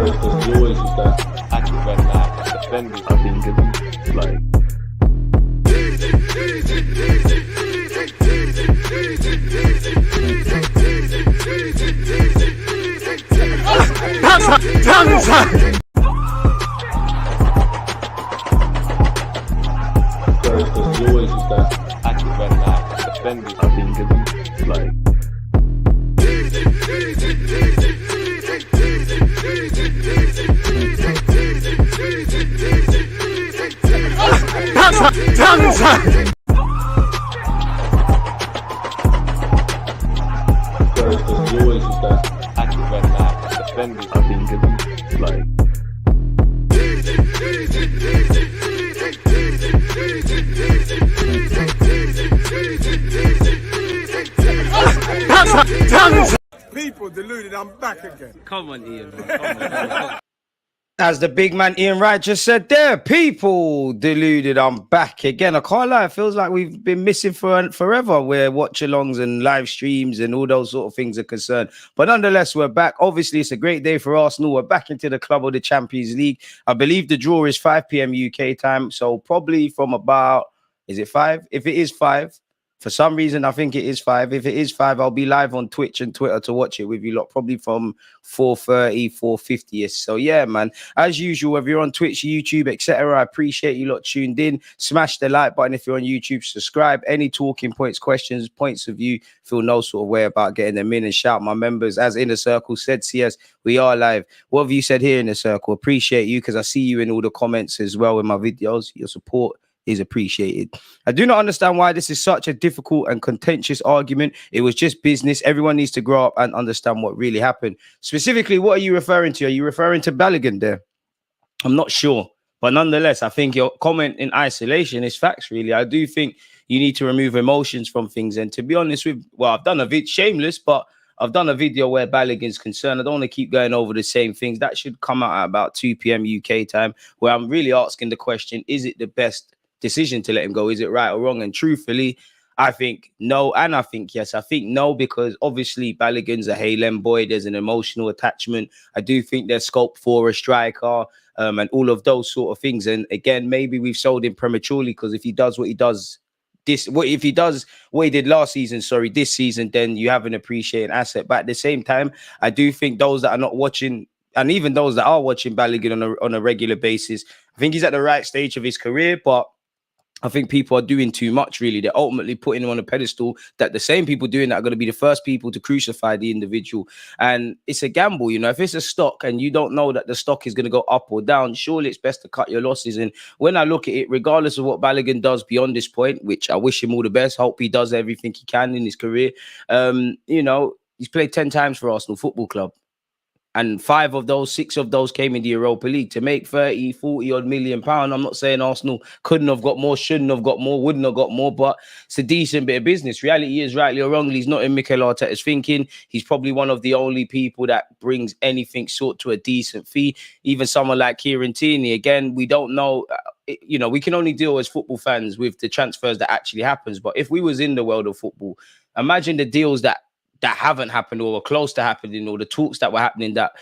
Because you always just that active red flag defending. I think it's like. Because you always just that active red flag defending. I think it's like. Because you always just that active red flag defending. I think it's like. People deluded, I'm back again. Come on, Ian. Man. Come on. As the big man Ian Wright just said there, people deluded, I'm back again. I can't lie, it feels like we've been missing for forever where watch-alongs and live streams and all those sort of things are concerned. But nonetheless, we're back. Obviously, it's a great day for Arsenal. We're back into the club of the Champions League. I believe the draw is 5 p.m. UK time, so probably from about, is it 5? If it is 5, for some reason, I think it is 5. If it is 5, I'll be live on Twitch and Twitter to watch it with you lot, probably from 4:30, 4:50ish. So yeah, man, as usual, if you're on Twitch, YouTube, etc., I appreciate you lot tuned in. Smash the like button if you're on YouTube. Subscribe. Any talking points, questions, points of view, feel no sort of way about getting them in, and shout my members. As Inner Circle said, CS, we are live. What have you said here in the circle? Appreciate you because I see you in all the comments as well in my videos. Your support is appreciated. I do not understand why this is such a difficult and contentious argument. It was just business. Everyone needs to grow up and understand what really happened. Specifically, what are you referring to? Are you referring to Balogun there? I'm not sure. But nonetheless, I think your comment in isolation is facts, really. I do think you need to remove emotions from things. And to be honest with, well, I've done a bit shameless, but I've done a video where Balogun's concerned. I don't want to keep going over the same things. That should come out at about 2 p.m. UK time, where I'm really asking the question, is it the best decision to let him go? Is it right or wrong? And truthfully, I think no, and I think yes. I think no, because obviously Balogun's a Halem boy. There's an emotional attachment. I do think there's scope for a striker and all of those sort of things. And again, maybe we've sold him prematurely, because if he does what he does if he does what he did last season, this season, then you have an appreciated asset. But at the same time, I do think those that are not watching, and even those that are watching Balogun on a regular basis, I think he's at the right stage of his career, but I think people are doing too much, really. They're ultimately putting him on a pedestal that the same people doing that are going to be the first people to crucify the individual. And it's a gamble, you know. If it's a stock and you don't know that the stock is going to go up or down, surely it's best to cut your losses. And when I look at it, regardless of what Balogun does beyond this point, which I wish him all the best, hope he does everything he can in his career, you know, he's played 10 times for Arsenal Football Club. And 6 of those came in the Europa League. To make 30, 40 odd £1 million, I'm not saying Arsenal couldn't have got more, shouldn't have got more, wouldn't have got more, but it's a decent bit of business. Reality is, rightly or wrongly, he's not in Mikel Arteta's thinking. He's probably one of the only people that brings anything sort to a decent fee. Even someone like Kieran Tierney, again, we don't know. You know, we can only deal as football fans with the transfers that actually happens. But if we was in the world of football, imagine the deals that haven't happened or were close to happening, or the talks that were happening that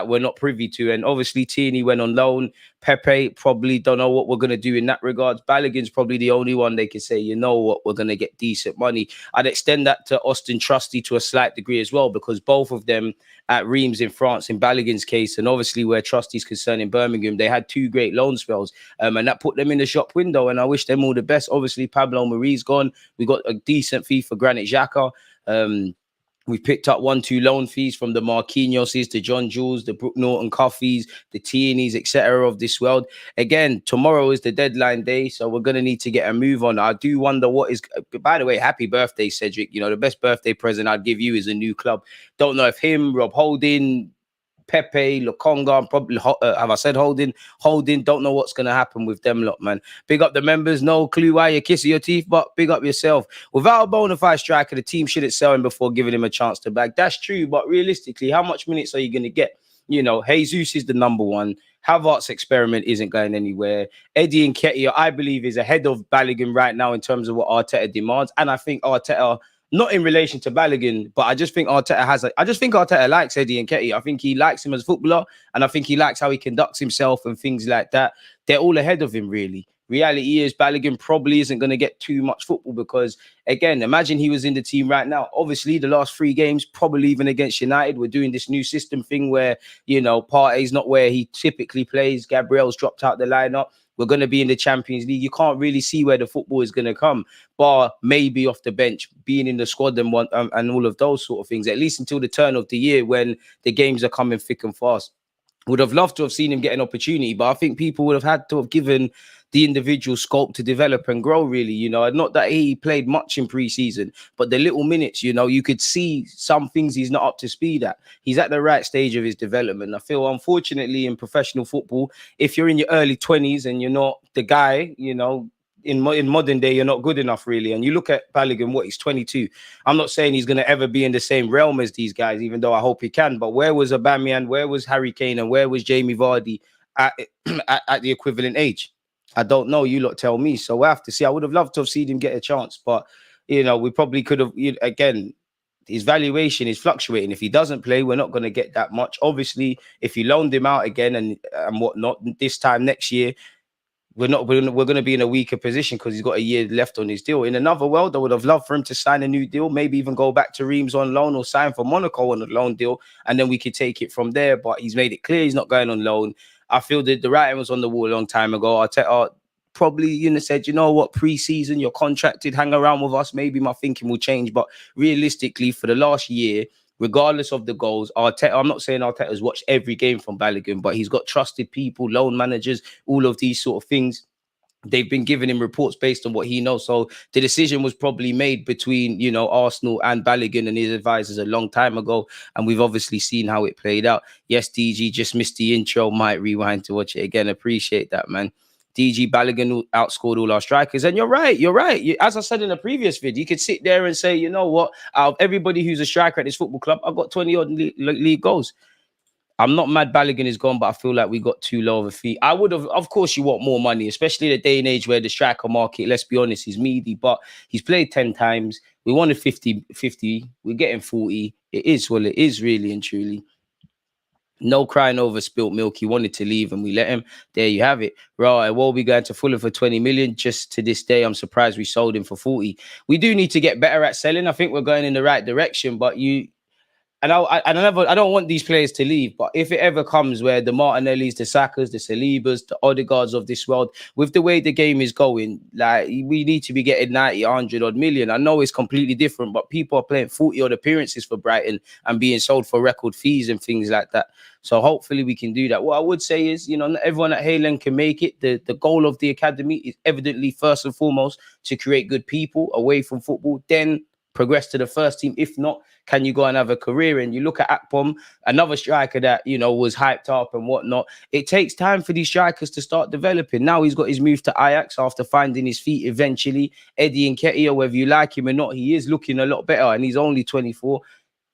we're not privy to. And obviously Tierney went on loan. Pepe probably don't know what we're going to do in that regard. Balogun's probably the only one they can say, you know what, we're going to get decent money. I'd extend that to Austin Trusty to a slight degree as well, because both of them at Reims in France, in Balogun's case, and obviously where Trusty's concerned in Birmingham, they had 2 great loan spells, and that put them in the shop window, and I wish them all the best. Obviously Pablo Marie's gone. We got a decent fee for Granit Xhaka. We've picked up 1-2 loan fees from the Marquinhoses, the John Jules, the Brook Norton Coffees, the Tierneys, etc. of this world. Again, tomorrow is the deadline day, so we're going to need to get a move on. I do wonder what is... By the way, happy birthday, Cedric. You know, the best birthday present I'd give you is a new club. Don't know if him, Rob Holding, Pepe, Lokonga, probably have I said Holding? Don't know what's going to happen with them lot, man. Big up the members. No clue why you're kissing your teeth, but big up yourself. Without a bona fide striker, the team shouldn't sell him before giving him a chance to bag. That's true, but realistically, how much minutes are you going to get? You know, Jesus is the number one. Havertz's experiment isn't going anywhere. Eddie Nketiah, I believe, is ahead of Balogun right now in terms of what Arteta demands. And I think Arteta not in relation to Balogun, but I just think Arteta likes Eddie Nketiah. I think he likes him as a footballer, and I think he likes how he conducts himself and things like that. They're all ahead of him, really. Reality is Balogun probably isn't going to get too much football because, again, imagine he was in the team right now. Obviously, the last 3 games, probably even against United, we're doing this new system thing where, you know, Partey's not where he typically plays. Gabriel's dropped out the lineup. We're going to be in the Champions League. You can't really see where the football is going to come, bar maybe off the bench, being in the squad and all of those sort of things, at least until the turn of the year when the games are coming thick and fast. Would have loved to have seen him get an opportunity, but I think people would have had to have given the individual scope to develop and grow, really. You know, not that he played much in pre-season, but the little minutes, you know, you could see some things he's not up to speed at. He's at the right stage of his development. I feel, unfortunately, in professional football, if you're in your early 20s and you're not the guy, you know, in modern day, you're not good enough, really. And you look at Balogun, he's 22. I'm not saying he's going to ever be in the same realm as these guys, even though I hope he can. But where was Aubameyang? Where was Harry Kane? And where was Jamie Vardy at the equivalent age? I don't know. You lot tell me. So I have to see. I would have loved to have seen him get a chance. But, you know, we probably could have, again, his valuation is fluctuating. If he doesn't play, we're not going to get that much. Obviously, if you loaned him out again and whatnot, this time next year, we're going to be in a weaker position because he's got a year left on his deal. In another world, I would have loved for him to sign a new deal, maybe even go back to Reims on loan or sign for Monaco on a loan deal, and then we could take it from there. But he's made it clear he's not going on loan. I feel that the writing was on the wall a long time ago. Arteta probably, said, you know what, pre-season, you're contracted, hang around with us. Maybe my thinking will change. But realistically, for the last year, regardless of the goals, Arteta, I'm not saying Arteta's watched every game from Balogun, but he's got trusted people, loan managers, all of these sort of things. They've been giving him reports based on what he knows. So the decision was probably made between, Arsenal and Balogun and his advisors a long time ago. And we've obviously seen how it played out. Yes, DG just missed the intro. Might rewind to watch it again. Appreciate that, man. DG Balogun outscored all our strikers. And you're right. As I said in a previous video, you could sit there and say, you know what, out of everybody who's a striker at this football club, I've got 20 odd league goals. I'm not mad Balogun is gone, but I feel like we got too low of a fee. I would have, of course, you want more money, especially in a day and age where the striker market, let's be honest, is meaty, but he's played 10 times. We wanted 50. We're getting 40. It is really and truly. No crying over spilt milk. He wanted to leave and we let him. There you have it. Right, we'll be going to Fulham for 20 million. Just to this day, I'm surprised we sold him for 40. We do need to get better at selling. I think we're going in the right direction, but I don't want these players to leave, but if it ever comes where the Martinellis, the Sakas, the Salibas, the Odegaards of this world, with the way the game is going, like we need to be getting 90, 100 odd million. I know it's completely different, but people are playing 40 odd appearances for Brighton and being sold for record fees and things like that. So hopefully we can do that. What I would say is, not everyone at Haylen can make it. The goal of the academy is evidently first and foremost to create good people away from football, then progress to the first team. If not, can you go and have a career? And you look at Akpom, another striker that, was hyped up and whatnot. It takes time for these strikers to start developing. Now he's got his move to Ajax after finding his feet eventually. Eddie Nketiah, whether you like him or not, he is looking a lot better and he's only 24.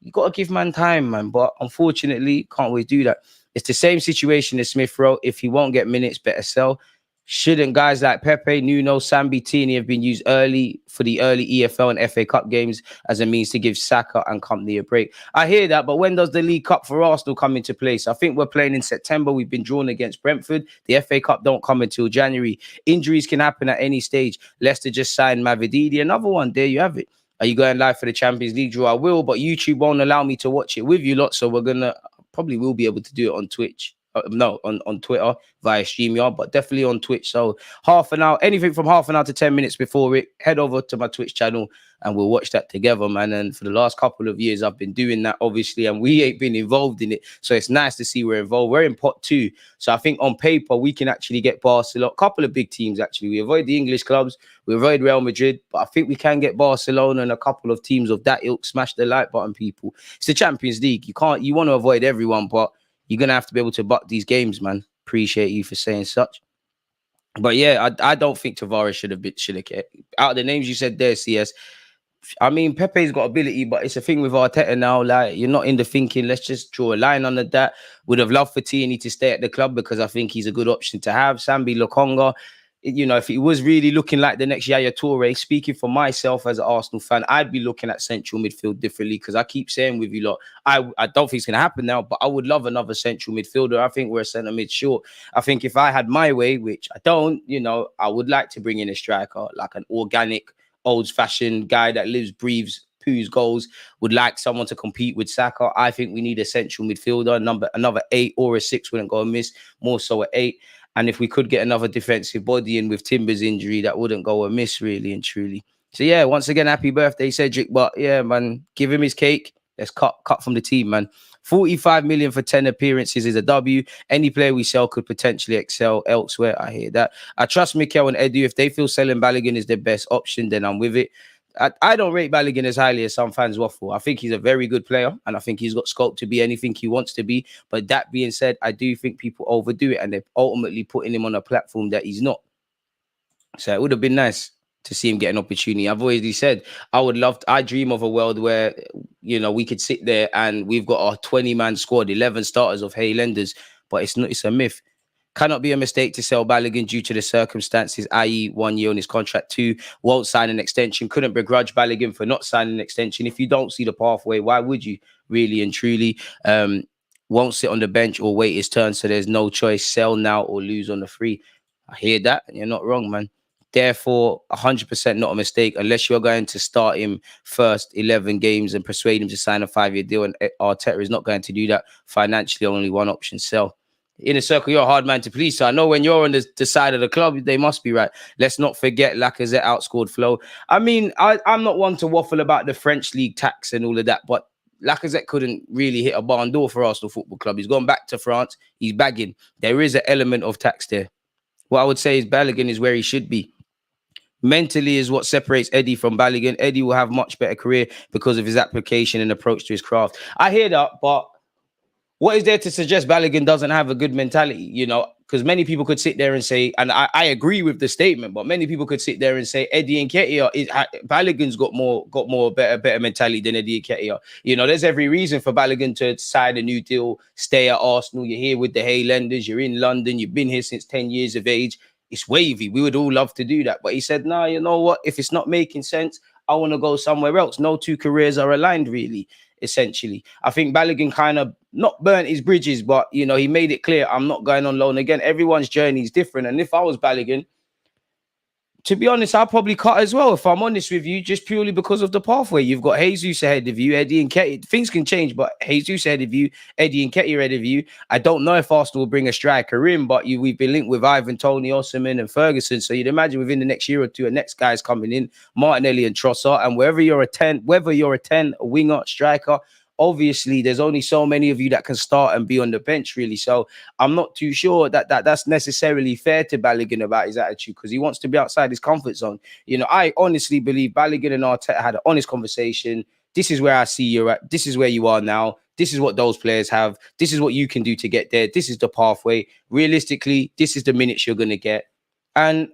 You got to give man time, man. But unfortunately, can't always do that. It's the same situation as Smith Rowe. If he won't get minutes, better sell. Shouldn't guys like Pepe, Nuno, Sambi, have been used early for the early EFL and FA Cup games as a means to give Saka and company a break? I hear that, but when does the League Cup for Arsenal come into place? I think we're playing in September. We've been drawn against Brentford. The FA Cup don't come until January. Injuries can happen at any stage. Leicester just signed Mavididi. Another one. There you have it. Are you going live for the Champions League draw? I will, but YouTube won't allow me to watch it with you lot, so probably will be able to do it on Twitch. On Twitter via StreamYard, but definitely on Twitch. So half an hour, anything from half an hour to 10 minutes before it, head over to my Twitch channel and we'll watch that together, man. And for the last couple of years, I've been doing that, obviously, and we ain't been involved in it. So it's nice to see we're involved. We're in pot 2. So I think on paper, we can actually get Barcelona, a couple of big teams, actually. We avoid the English clubs, we avoid Real Madrid, but I think we can get Barcelona and a couple of teams of that ilk. Smash the like button, people. It's the Champions League. You want to avoid everyone, but you're going to have to be able to buck these games, man. Appreciate you for saying such. But yeah, I don't think Tavares should have cared. Out of the names you said there, CS, I mean, Pepe's got ability, but it's a thing with Arteta now. Like, you're not in the thinking, let's just draw a line under that. Would have loved for Tierney to stay at the club because I think he's a good option to have. Sambi Lokonga, you know, if it was really looking like the next Yaya Toure, speaking for myself as an Arsenal fan, I'd be looking at central midfield differently, because I keep saying with you lot, I don't think it's going to happen now, but I would love another central midfielder. I think we're a centre mid short. I think if I had my way, which I don't, you know, I would like to bring in a striker, like an organic, old-fashioned guy that lives, breathes, poos goals, would like someone to compete with Saka. I think we need a central midfielder, another 8 or a 6 wouldn't go amiss, more so at 8. And if we could get another defensive body in with Timber's injury, that wouldn't go amiss, really and truly. So yeah, once again, happy birthday, Cedric. But yeah, man, give him his cake. Let's cut from the team, man. 45 million for 10 appearances is a W. Any player we sell could potentially excel elsewhere. I hear that. I trust Mikel and Edu. If they feel selling Balogun is their best option, then I'm with it. I don't rate Balogun as highly as some fans waffle. I think he's a very good player, and I think he's got scope to be anything he wants to be. But that being said, I do think people overdo it, and they're ultimately putting him on a platform that he's not. So it would have been nice to see him get an opportunity. I've already said I dream of a world where, you know, we could sit there and we've got a 20-man squad, 11 starters of Highlanders, but it's a myth. Cannot be a mistake to sell Balogun due to the circumstances, i.e. 1 year on his contract, 2, won't sign an extension. Couldn't begrudge Balogun for not signing an extension. If you don't see the pathway, why would you, really and truly? Won't sit on the bench or wait his turn, so there's no choice. Sell now or lose on the free. I hear that, and you're not wrong, man. Therefore, 100% not a mistake, unless you're going to start him first 11 games and persuade him to sign a 5-year deal, and Arteta is not going to do that. Financially, only one option, sell. Inner circle, you're a hard man to please. So I know when you're on the side of the club, they must be right. Let's not forget Lacazette outscored Flo. I mean, I'm not one to waffle about the French league tax and all of that, but Lacazette couldn't really hit a barn door for Arsenal Football Club. He's gone back to France. He's bagging. There is an element of tax there. What I would say is Balogun is where he should be. Mentally is what separates Eddie from Balogun. Eddie will have much better career because of his application and approach to his craft. I hear that, but what is there to suggest Balogun doesn't have a good mentality? You know, because many people could sit there and say, and I agree with the statement, but many people could sit there and say Eddie Nketiah Balogun's got better mentality than Eddie Nketiah. You know, there's every reason for Balogun to sign a new deal, stay at Arsenal. You're here with the Highlanders. You're in London. You've been here since 10 years of age. It's wavy. We would all love to do that, but he said, "No, you know what? If it's not making sense, I want to go somewhere else." No two careers are aligned, really. Essentially, I think Balogun kind of not burnt his bridges, but, you know, he made it clear, I'm not going on loan again. Everyone's journey is different. And if I was Balogun, to be honest, I'll probably cut as well, if I'm honest with you, just purely because of the pathway. You've got Jesus ahead of you, Eddie Nketiah. Things can change, but Jesus ahead of you, Eddie Nketiah ahead of you. I don't know if Arsenal will bring a striker in, but we've been linked with Ivan, Tony, Osimhen and Ferguson. So you'd imagine within the next year or two, a next guy's coming in, Martinelli and Trossard. And whether you're a 10, a winger, striker, obviously there's only so many of you that can start and be on the bench, really. So I'm not too sure that's necessarily fair to Balogun about his attitude, because he wants to be outside his comfort zone. You know, I honestly believe Balogun and Arteta had an honest conversation. This is where I see you at. This is where you are now. This is what those players have. This is what you can do to get there. This is the pathway. Realistically, this is the minutes you're going to get. And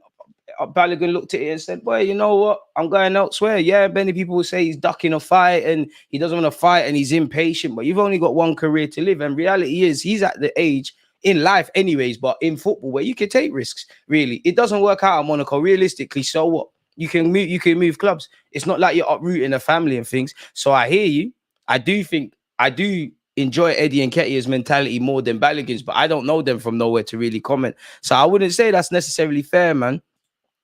Balogun looked at it and said, "Boy, you know what? I'm going elsewhere." Yeah, many people will say he's ducking a fight and he doesn't want to fight and he's impatient, but you've only got one career to live. And reality is he's at the age in life anyways, but in football where you can take risks, really. It doesn't work out at Monaco. Realistically, so what? You can move clubs. It's not like you're uprooting a family and things. So I hear you. I do enjoy Eddie Nketiah's mentality more than Balogun's, but I don't know them from nowhere to really comment. So I wouldn't say that's necessarily fair, man.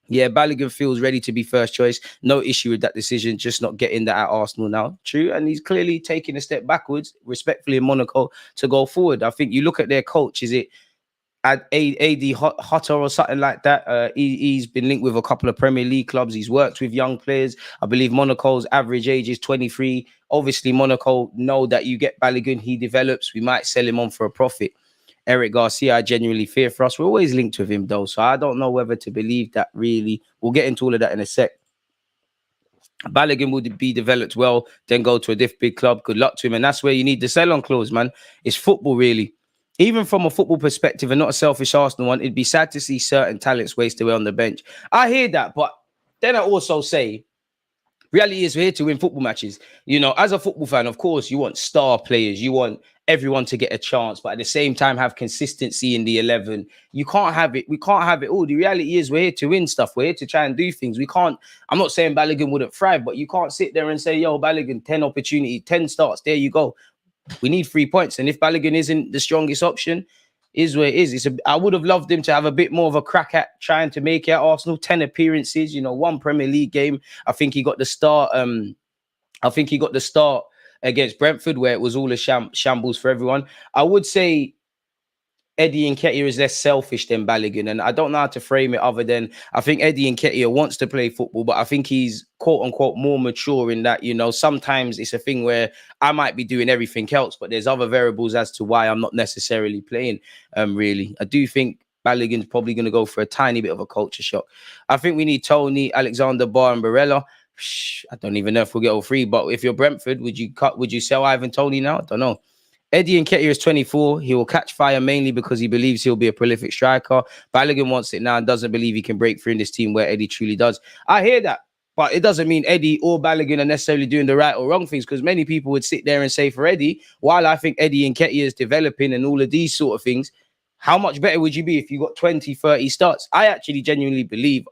Yeah, Balogun feels ready to be first choice. No issue with that decision, just not getting that at Arsenal now. True, and he's clearly taking a step backwards, respectfully, in Monaco to go forward. I think you look at their coach, is it AD Hotter or something like that? He's been linked with a couple of Premier League clubs. He's worked with young players. I believe Monaco's average age is 23. Obviously, Monaco know that you get Balogun, he develops. We might sell him on for a profit. Eric Garcia, I genuinely fear for us. We're always linked with him, though, so I don't know whether to believe that, really. We'll get into all of that in a sec. Balogun will be developed well, then go to a big club. Good luck to him. And that's where you need the sell-on clause, man. It's football, really. Even from a football perspective and not a selfish Arsenal one, it'd be sad to see certain talents waste away on the bench. I hear that, but then I also say, reality is we're here to win football matches. You know, as a football fan, of course, you want star players. You want everyone to get a chance, but at the same time have consistency in the 11. You can't have it. We can't have it all. The reality is we're here to win stuff. We're here to try and do things. We can't. I'm not saying Balogun wouldn't thrive, but you can't sit there and say, yo, Balogun, 10 opportunity, 10 starts. There you go. We need 3 points. And if Balogun isn't the strongest option, is where it is. I would have loved him to have a bit more of a crack at trying to make it at Arsenal. 10 appearances, 1 Premier League game. I think he got the start. Against Brentford, where it was all a shambles for everyone. I would say Eddie Nketiah is less selfish than Balogun, and I don't know how to frame it other than I think Eddie Nketiah wants to play football, but I think he's quote unquote more mature in that, sometimes it's a thing where I might be doing everything else, but there's other variables as to why I'm not necessarily playing. Really, I do think Balogun's probably going to go for a tiny bit of a culture shock. I think we need Tony, Alexander, Barr, and Barella. I don't even know if we'll get all 3, but if you're Brentford, would you sell Ivan Toney now? I don't know. Eddie Nketiah is 24. He will catch fire mainly because he believes he'll be a prolific striker. Balogun wants it now and doesn't believe he can break through in this team where Eddie truly does. I hear that, but it doesn't mean Eddie or Balogun are necessarily doing the right or wrong things, because many people would sit there and say for Eddie, while I think Eddie Nketiah is developing and all of these sort of things, how much better would you be if you got 20, 30 starts? I actually genuinely believe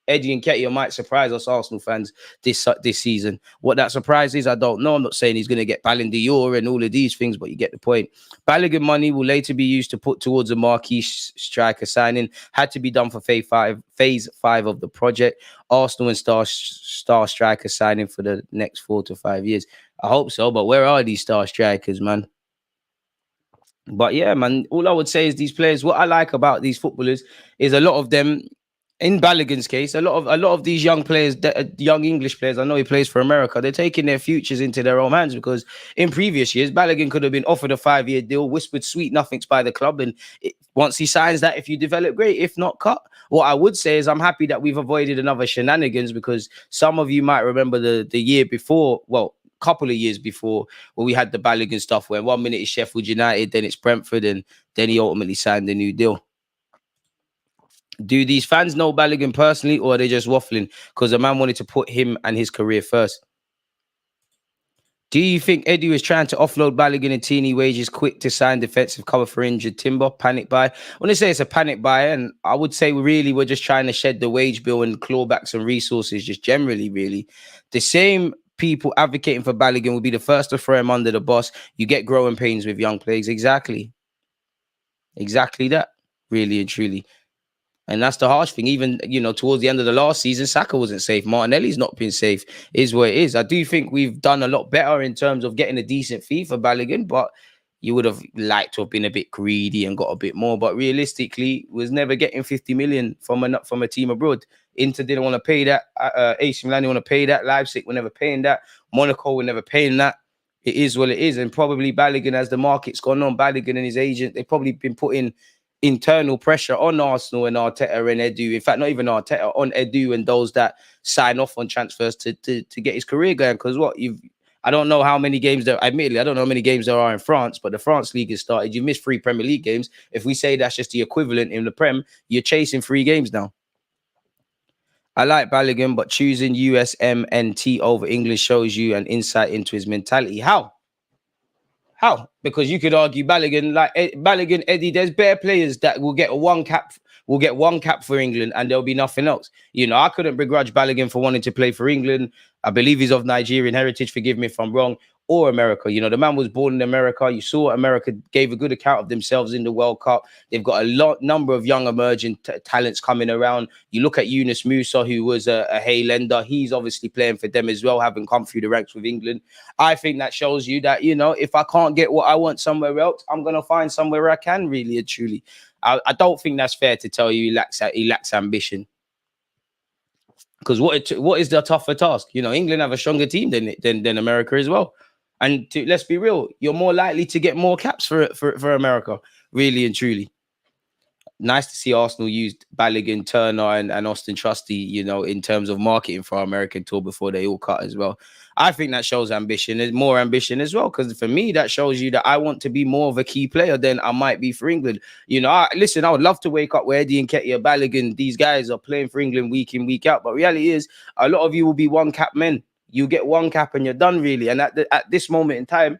Eddie Nketiah might surprise us Arsenal fans this season. What that surprise is, I don't know. I'm not saying he's going to get Ballon d'Or and all of these things, but you get the point. Balogun money will later be used to put towards a marquee striker signing. Had to be done for phase five of the project. Arsenal and star striker signing for the next 4 to 5 years. I hope so, but where are these star strikers, man? But yeah, man, all I would say is these players, what I like about these footballers is a lot of them, in Balogun's case, a lot of these young players, young English players, I know he plays for America, they're taking their futures into their own hands, because in previous years, Balogun could have been offered a 5-year deal, whispered sweet nothings by the club, and once he signs that, if you develop, great. If not, cut. What I would say is I'm happy that we've avoided another shenanigans, because some of you might remember the year before, well, couple of years before, where we had the Balogun stuff where 1 minute it's Sheffield United, then it's Brentford, and then he ultimately signed a new deal. Do these fans know Balogun personally, or are they just waffling because the man wanted to put him and his career first? Do you think Eddie was trying to offload Balogun and teeny wages quick to sign defensive cover for injured Timber? Panic buy? When they say it's a panic buy, and I would say we're just trying to shed the wage bill and claw back some resources, just generally, really. The same people advocating for Balogun will be the first to throw him under the bus. You get growing pains with young players. Exactly that, really and truly. And that's the harsh thing. Even, towards the end of the last season, Saka wasn't safe. Martinelli's not been safe. Is what it is. I do think we've done a lot better in terms of getting a decent fee for Balogun, but you would have liked to have been a bit greedy and got a bit more. But realistically, was never getting 50 million from a team abroad. Inter didn't want to pay that. AC Milan didn't want to pay that. Leipzig were never paying that. Monaco were never paying that. It is what it is. And probably Balogun, as the market's gone on, Balogun and his agent, they've probably been putting internal pressure on Arsenal and Arteta and Edu. In fact, not even Arteta, on Edu and those that sign off on transfers to get his career going. Because I don't know how many games there. Admittedly, I don't know how many games there are in France, but the France League has started. You missed 3 Premier League games. If we say that's just the equivalent in the Prem, you're chasing 3 games now. I like Balogun, but choosing USMNT over England shows you an insight into his mentality. How? Because you could argue Balogun, Eddie, there's better players that will get one cap for England and there'll be nothing else. I couldn't begrudge Balogun for wanting to play for England. I believe he's of Nigerian heritage, forgive me if I'm wrong, or America. The man was born in America. You saw America gave a good account of themselves in the World Cup. They've got a number of young emerging talents coming around. You look at Yunus Musa, who was a Haylender. He's obviously playing for them as well, having come through the ranks with England. I think that shows you that, if I can't get what I want somewhere else, I'm going to find somewhere I can, really and truly. I don't think that's fair to tell you he lacks ambition. Because what is the tougher task? England have a stronger team than America as well. And let's be real, you're more likely to get more caps for America, really and truly. Nice to see Arsenal used Balogun, Turner, and Austin Trusty, in terms of marketing for our American tour before they all cut as well. I think that shows ambition. There's more ambition as well, because for me, that shows you that I want to be more of a key player than I might be for England. I would love to wake up where Eddie Nketiah, Balogun, these guys are playing for England week in, week out. But reality is, a lot of you will be one cap men. You get one cap and you're done, really. And at this moment in time,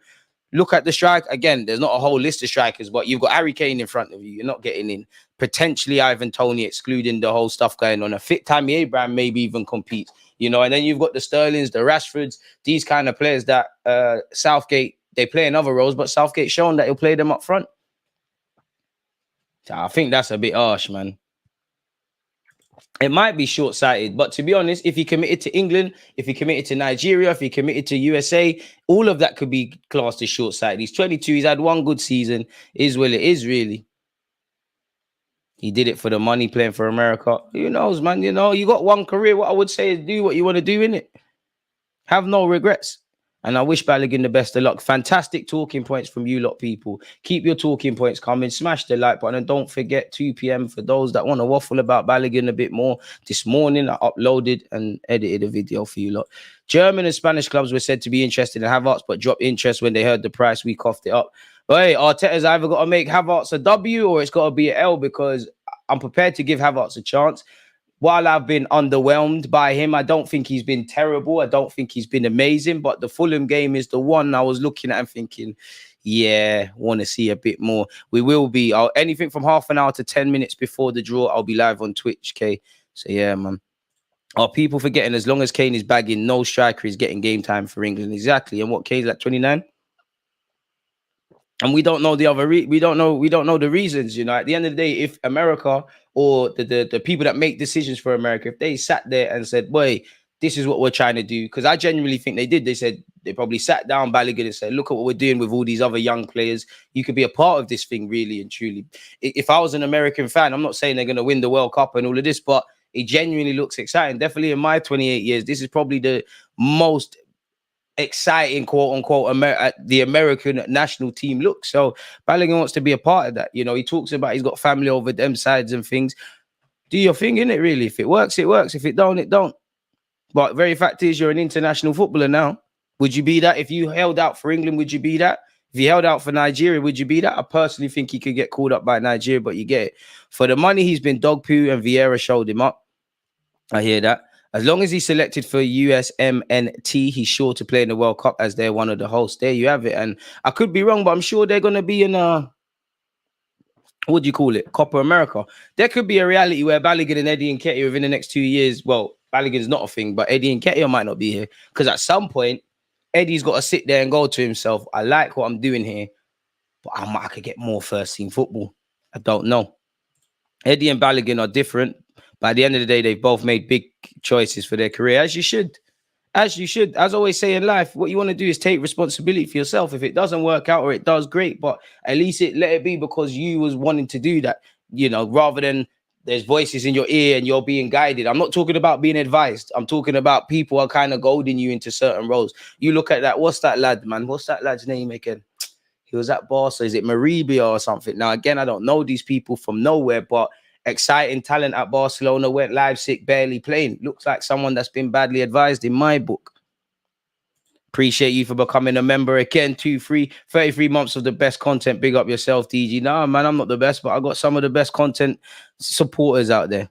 look at the strike again. There's not a whole list of strikers, but you've got Harry Kane in front of you. You're not getting in. Potentially Ivan Toney, excluding the whole stuff going on. A fit Tammy Abraham maybe even competes, you know. And then you've got the Sterlings, the Rashfords, these kind of players that Southgate, they play in other roles, but Southgate's shown that he'll play them up front. So I think that's a bit harsh, man. It might be short-sighted, but to be honest, if he committed to England, if he committed to Nigeria, if he committed to USA, all of that could be classed as short-sighted. He's 22. He's had one good season. Is well, it is really. He did it for the money, playing for America. Who knows, man? You know, you got one career. What I would say is do what you want to do, innit? Have no regrets. And I wish Balogun the best of luck. Fantastic talking points from you lot, people. Keep your talking points coming. Smash the like button. And don't forget, 2 p.m. for those that want to waffle about Balogun a bit more. This morning, I uploaded and edited a video for you lot. German and Spanish clubs were said to be interested in Havertz, but dropped interest when they heard the price. We coughed it up. But hey, Arteta's either got to make Havertz a W or it's got to be an L, because I'm prepared to give Havertz a chance. While I've been underwhelmed by him, I don't think he's been terrible. I don't think he's been amazing. But the Fulham game is the one I was looking at and thinking, yeah, want to see a bit more. We will be. Anything from half an hour to 10 minutes before the draw, I'll be live on Twitch, okay? So, yeah, man. Are people forgetting as long as Kane is bagging, no striker is getting game time for England? Exactly. And what, Kane's like 29? And we don't know the other we don't know the reasons, you know. At the end of the day, if America or the people that make decisions for America, if they sat there and said, boy, this is what we're trying to do, because I genuinely think they did. They said they probably sat down Balogun and said, look at what we're doing with all these other young players. You could be a part of this thing, really and truly. If I was an American fan, I'm not saying they're going to win the World Cup and all of this, but it genuinely looks exciting. Definitely in my 28 years, this is probably the most exciting, quote unquote, the American national team looks. So Balogun wants to be a part of that. You know, he talks about he's got family over them sides and things. Do your thing, innit, really? If it works, it works. If it don't, it don't. But very fact is, you're an international footballer now. Would you be that? If you held out for England, would you be that? If you held out for Nigeria, would you be that? I personally think he could get called up by Nigeria, but you get it. For the money, he's been dog poo, and Vieira showed him up. I hear that. As long as he's selected for USMNT, he's sure to play in the World Cup as they're one of the hosts. There you have it. And I could be wrong, but I'm sure they're going to be in what do you call it? Copa America. There could be a reality where Balogun and Eddie Nketiah within the next 2 years, well, Balogun's not a thing, but Eddie Nketiah might not be here. Because at some point, Eddie's got to sit there and go to himself, I like what I'm doing here, but I could get more first team football. I don't know. Eddie and Balogun are different. By the end of the day, they've both made big choices for their career, as you should. As you should. As I always say in life, what you want to do is take responsibility for yourself. If it doesn't work out or it does, great. But at least let it be because you was wanting to do that, you know, rather than there's voices in your ear and you're being guided. I'm not talking about being advised. I'm talking about people are kind of goading you into certain roles. You look at that. What's that lad, man? What's that lad's name again? He was at Barca. Is it Maribia or something? Now, again, I don't know these people from nowhere, but exciting talent at Barcelona, went Leipzig, barely playing. Looks like someone that's been badly advised in my book. Appreciate you for becoming a member again. 33 months of the best content. Big up yourself, DG. Nah, man, I'm not the best, but I got some of the best content supporters out there.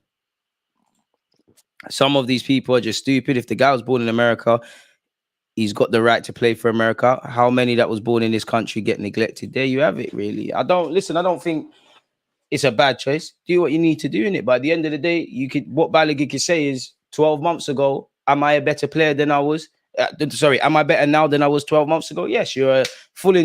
Some of these people are just stupid. If the guy was born in America, he's got the right to play for America. How many that was born in this country get neglected? There you have it, really. I don't think it's a bad choice. Do what you need to do in it. But at the end of the day, what Balogun can say is 12 months ago, am I a better player than I was? Am I better now than I was 12 months ago? Yes, you're a full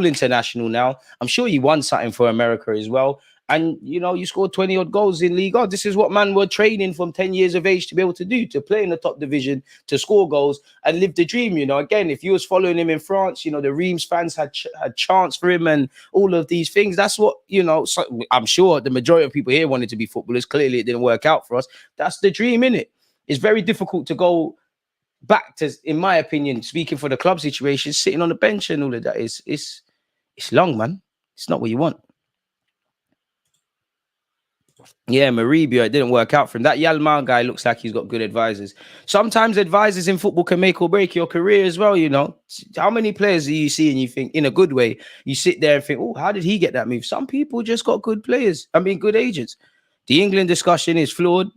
international now. I'm sure you won something for America as well. And, you know, you scored 20 odd goals in League. Oh, this is what man were training from 10 years of age to be able to do, to play in the top division, to score goals and live the dream. You know, again, if you was following him in France, you know, the Reims fans had chants for him and all of these things. That's what, you know, so I'm sure the majority of people here wanted to be footballers. Clearly, it didn't work out for us. That's the dream, innit? It's very difficult to go back to, in my opinion, speaking for the club situation, sitting on the bench and all of that. It's long, man. It's not what you want. Yeah, Maribia, it didn't work out for him. That Yalman guy looks like he's got good advisors. Sometimes advisors in football can make or break your career as well, you know. How many players do you see and you think, in a good way, you sit there and think, oh, how did he get that move? Some people just got good players. I mean, good agents. The England discussion is flawed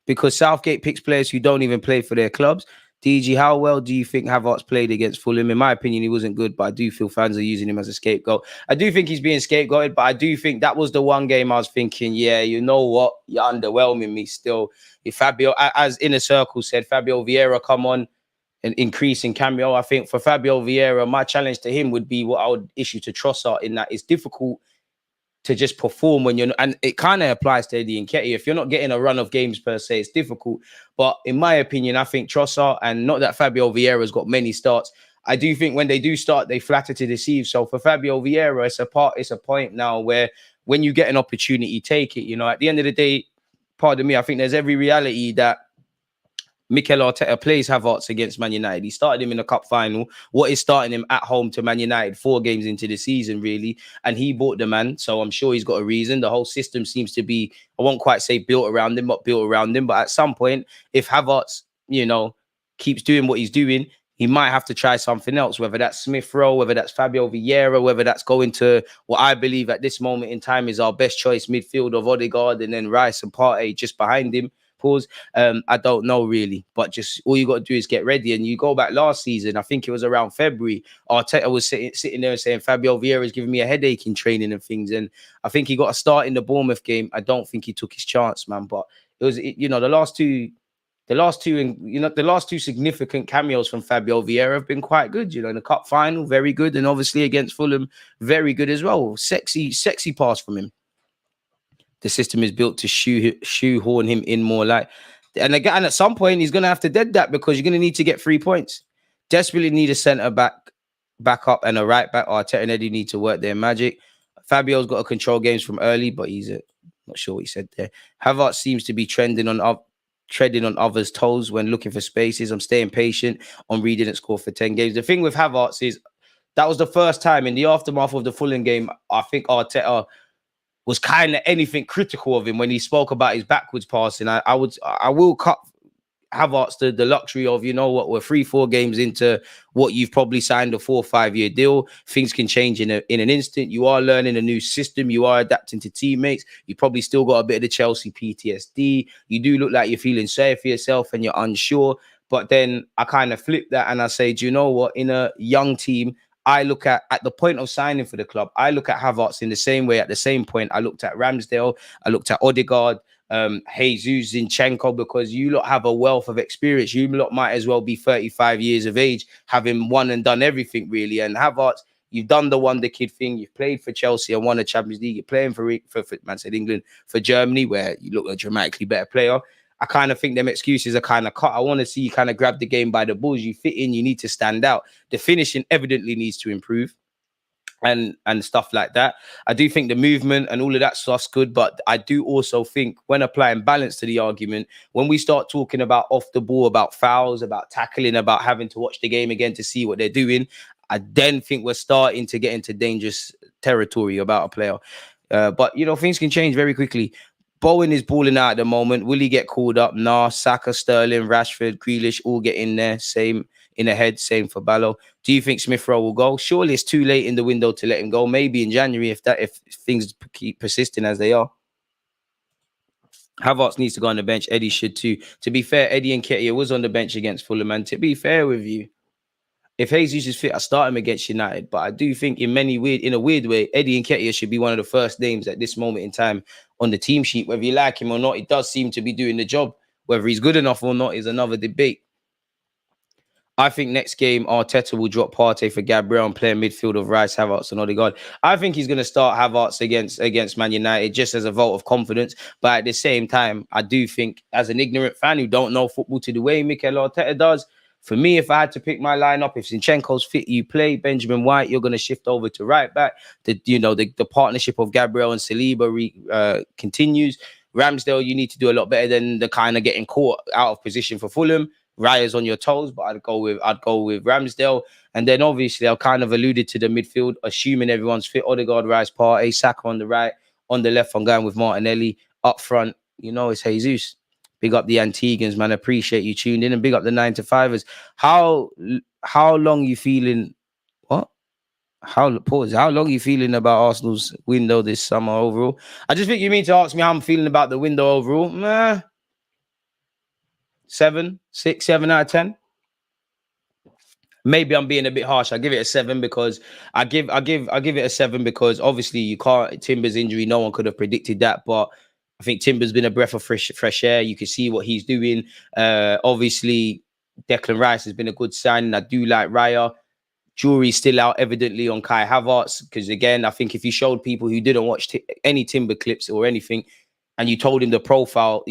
because Southgate picks players who don't even play for their clubs. DG, how well do you think Havertz played against Fulham? In my opinion, he wasn't good, but I do feel fans are using him as a scapegoat. I do think he's being scapegoated, but I do think that was the one game I was thinking, yeah, you know what? You're underwhelming me still. If Fabio, as Inner Circle said, Fabio Vieira come on and increase in cameo. I think for Fabio Vieira, my challenge to him would be what I would issue to Trossard, in that it's difficult to just perform when you're not, and it kind of applies to Eddie Nketiah. If you're not getting a run of games per se, it's difficult. But in my opinion, I think Trossard, and not that Fabio Vieira's got many starts, I do think when they do start, they flatter to deceive. So for Fabio Vieira, it's a point now where when you get an opportunity, take it. You know, at the end of the day, pardon me, I think there's every reality that Mikel Arteta plays Havertz against Man United. He started him in the cup final. What is starting him at home to Man United 4 games into the season, really? And he bought the man, so I'm sure he's got a reason. The whole system seems to be, I won't quite say built around him, but built around him. But at some point, if Havertz, you know, keeps doing what he's doing, he might have to try something else, whether that's Smith Rowe, whether that's Fabio Vieira, whether that's going to what I believe at this moment in time is our best choice midfield of Odegaard and then Rice and Partey just behind him. Pause. I don't know really, but just all you got to do is get ready. And you go back last season, I think it was around February, Arteta was sitting there and saying Fabio Vieira is giving me a headache in training and things. And I think he got a start in the Bournemouth game. I don't think he took his chance, man. But it was, you know, the last two significant cameos from Fabio Vieira have been quite good. You know, in the cup final, very good, and obviously against Fulham, very good as well. Sexy pass from him. The system is built to shoehorn him in more like, and again, and at some point he's going to have to dead that, because you're going to need to get 3 points. Desperately need a centre back up and a right back. Arteta and Eddie need to work their magic. Fabio's got to control games from early, but he's not sure what he said there. Havertz seems to be treading on others' toes when looking for spaces. I'm staying patient on reading it score for 10 games. The thing with Havertz is that was the first time in the aftermath of the Fulham game, I think Arteta was kind of anything critical of him when he spoke about his backwards passing. I will cut Havertz the luxury of, you know what, we're 3-4 games into what you've probably signed a 4 or 5 year deal. Things can change in an instant. You are learning a new system. You are adapting to teammates. You probably still got a bit of the Chelsea PTSD. You do look like you're feeling sorry for yourself and you're unsure. But then I kind of flip that and I say, do you know what? In a young team, I look at the point of signing for the club, I look at Havertz in the same way. At the same point, I looked at Ramsdale, I looked at Odegaard, Jesus Zinchenko, because you lot have a wealth of experience. You lot might as well be 35 years of age, having won and done everything, really. And Havertz, you've done the wonder kid thing. You've played for Chelsea and won a Champions League. You're playing for Man said England, for Germany, where you look a dramatically better player. I kind of think them excuses are kind of cut. I want to see you kind of grab the game by the balls. You fit in, you need to stand out. The finishing evidently needs to improve and stuff like that. I do think the movement and all of that stuff's good, but I do also think when applying balance to the argument, when we start talking about off the ball, about fouls, about tackling, about having to watch the game again to see what they're doing, I then think we're starting to get into dangerous territory about a player. But, you know, things can change very quickly. Bowen is balling out at the moment. Will he get called up? Nah. Saka, Sterling, Rashford, Grealish all get in there. Same in the head. Same for Balogun. Do you think Smith Rowe will go? Surely it's too late in the window to let him go. Maybe in January if things keep persisting as they are. Havertz needs to go on the bench. Eddie should too. To be fair, Eddie Nketiah was on the bench against Fulham. And to be fair with you, if Jesus is fit, I start him against United. But I do think in a weird way, Eddie Nketiah should be one of the first names at this moment in time on the team sheet. Whether you like him or not, he does seem to be doing the job. Whether he's good enough or not is another debate. I think next game, Arteta will drop Partey for Gabriel and play a midfield of Rice, Havertz and Odegaard. I think he's going to start Havertz against Man United just as a vote of confidence. But at the same time, I do think as an ignorant fan who don't know football to the way Mikel Arteta does, for me, if I had to pick my lineup, if Zinchenko's fit, you play Benjamin White, you're going to shift over to right back. The partnership of Gabriel and Saliba continues. Ramsdale, you need to do a lot better than the kind of getting caught out of position for Fulham. Raya's on your toes, but I'd go with Ramsdale. And then obviously I've kind of alluded to the midfield, assuming everyone's fit. Odegaard, Rice, Partey, Saka on the right, on the left, I'm going with Martinelli. Up front, you know, it's Jesus. Big up the Antiguans, man. Appreciate you tuned in, and big up the 9-to-5ers. How long you feeling? What? How long you feeling about Arsenal's window this summer overall? I just think you mean to ask me how I'm feeling about the window overall. 7 out of 10. Maybe I'm being a bit harsh. I give it a 7 because I give it a 7 because obviously you can't. Timber's injury, no one could have predicted that, but I think Timber's been a breath of fresh air. You can see what he's doing. Obviously Declan Rice has been a good signing. I do like Raya. Jury's still out evidently on Kai Havertz because again, I think if you showed people who didn't watch any Timber clips or anything, and you told them the profile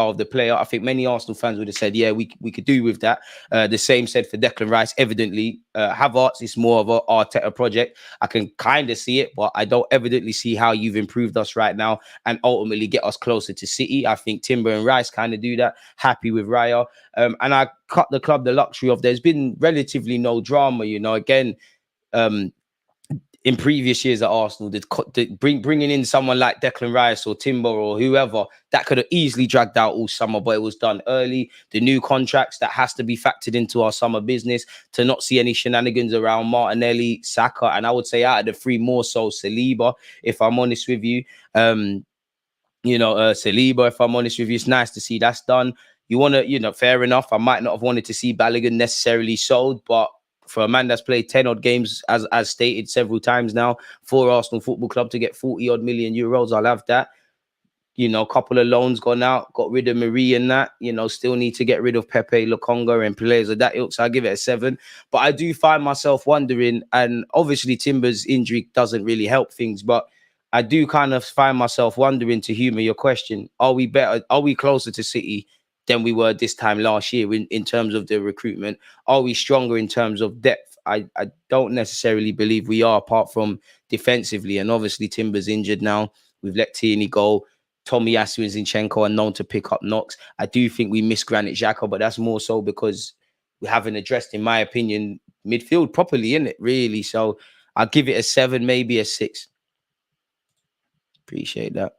of the player, I think many Arsenal fans would have said, yeah, we could do with that. The same said for Declan Rice. Evidently, Havertz is more of an Arteta project. I can kind of see it, but I don't evidently see how you've improved us right now and ultimately get us closer to City. I think Timber and Rice kind of do that. Happy with Raya. And I cut the club the luxury of there's been relatively no drama, you know, again, in previous years at Arsenal, bringing in someone like Declan Rice or Timber or whoever, that could have easily dragged out all summer, but it was done early. The new contracts, that has to be factored into our summer business to not see any shenanigans around Martinelli, Saka, and I would say out of the three more so Saliba, if I'm honest with you. Saliba, if I'm honest with you, it's nice to see that's done. You want to, fair enough. I might not have wanted to see Balogun necessarily sold, but for a man that's played 10 odd games, as stated several times now, for Arsenal Football Club to get 40 odd million euros, I'll have that. A couple of loans gone out, got rid of Marie and that, still need to get rid of Pepe, Lokonga and players of that ilk. So I give it a 7. But I do find myself wondering, and obviously Timber's injury doesn't really help things, but I do kind of find myself wondering, to humor your question, are we closer to City than we were this time last year in terms of the recruitment? Are we stronger in terms of depth? I don't necessarily believe we are, apart from defensively. And obviously Timber's injured now. We've let Tierney go. Tomiyasu and Zinchenko are known to pick up knocks. I do think we miss Granit Xhaka, but that's more so because we haven't addressed, in my opinion, midfield properly, innit, really. So I'll give it a 7, maybe a 6. Appreciate that.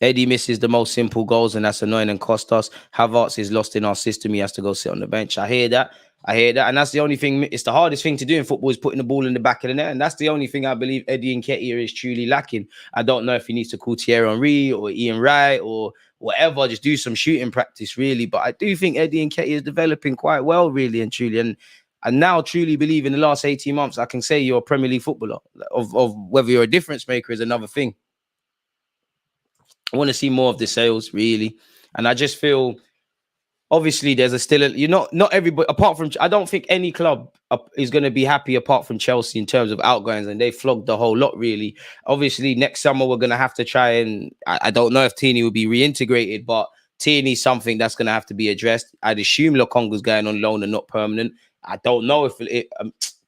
Eddie misses the most simple goals, and that's annoying and cost us. Havertz is lost in our system. He has to go sit on the bench. I hear that. And that's the only thing. It's the hardest thing to do in football, is putting the ball in the back of the net. And that's the only thing I believe Eddie Nketiah is truly lacking. I don't know if he needs to call Thierry Henry or Ian Wright or whatever, just do some shooting practice, really. But I do think Eddie Nketiah is developing quite well, really and truly. And I now truly believe in the last 18 months, I can say you're a Premier League footballer. Of whether you're a difference maker is another thing. I want to see more of the sales, really. And I just feel, obviously, there's not everybody, apart from, I don't think any club is going to be happy apart from Chelsea in terms of outgoings, and they flogged the whole lot, really. Obviously, next summer, we're going to have to try and, I don't know if Tierney will be reintegrated, but Tierney's something that's going to have to be addressed. I'd assume Lokonga's going on loan and not permanent. I don't know if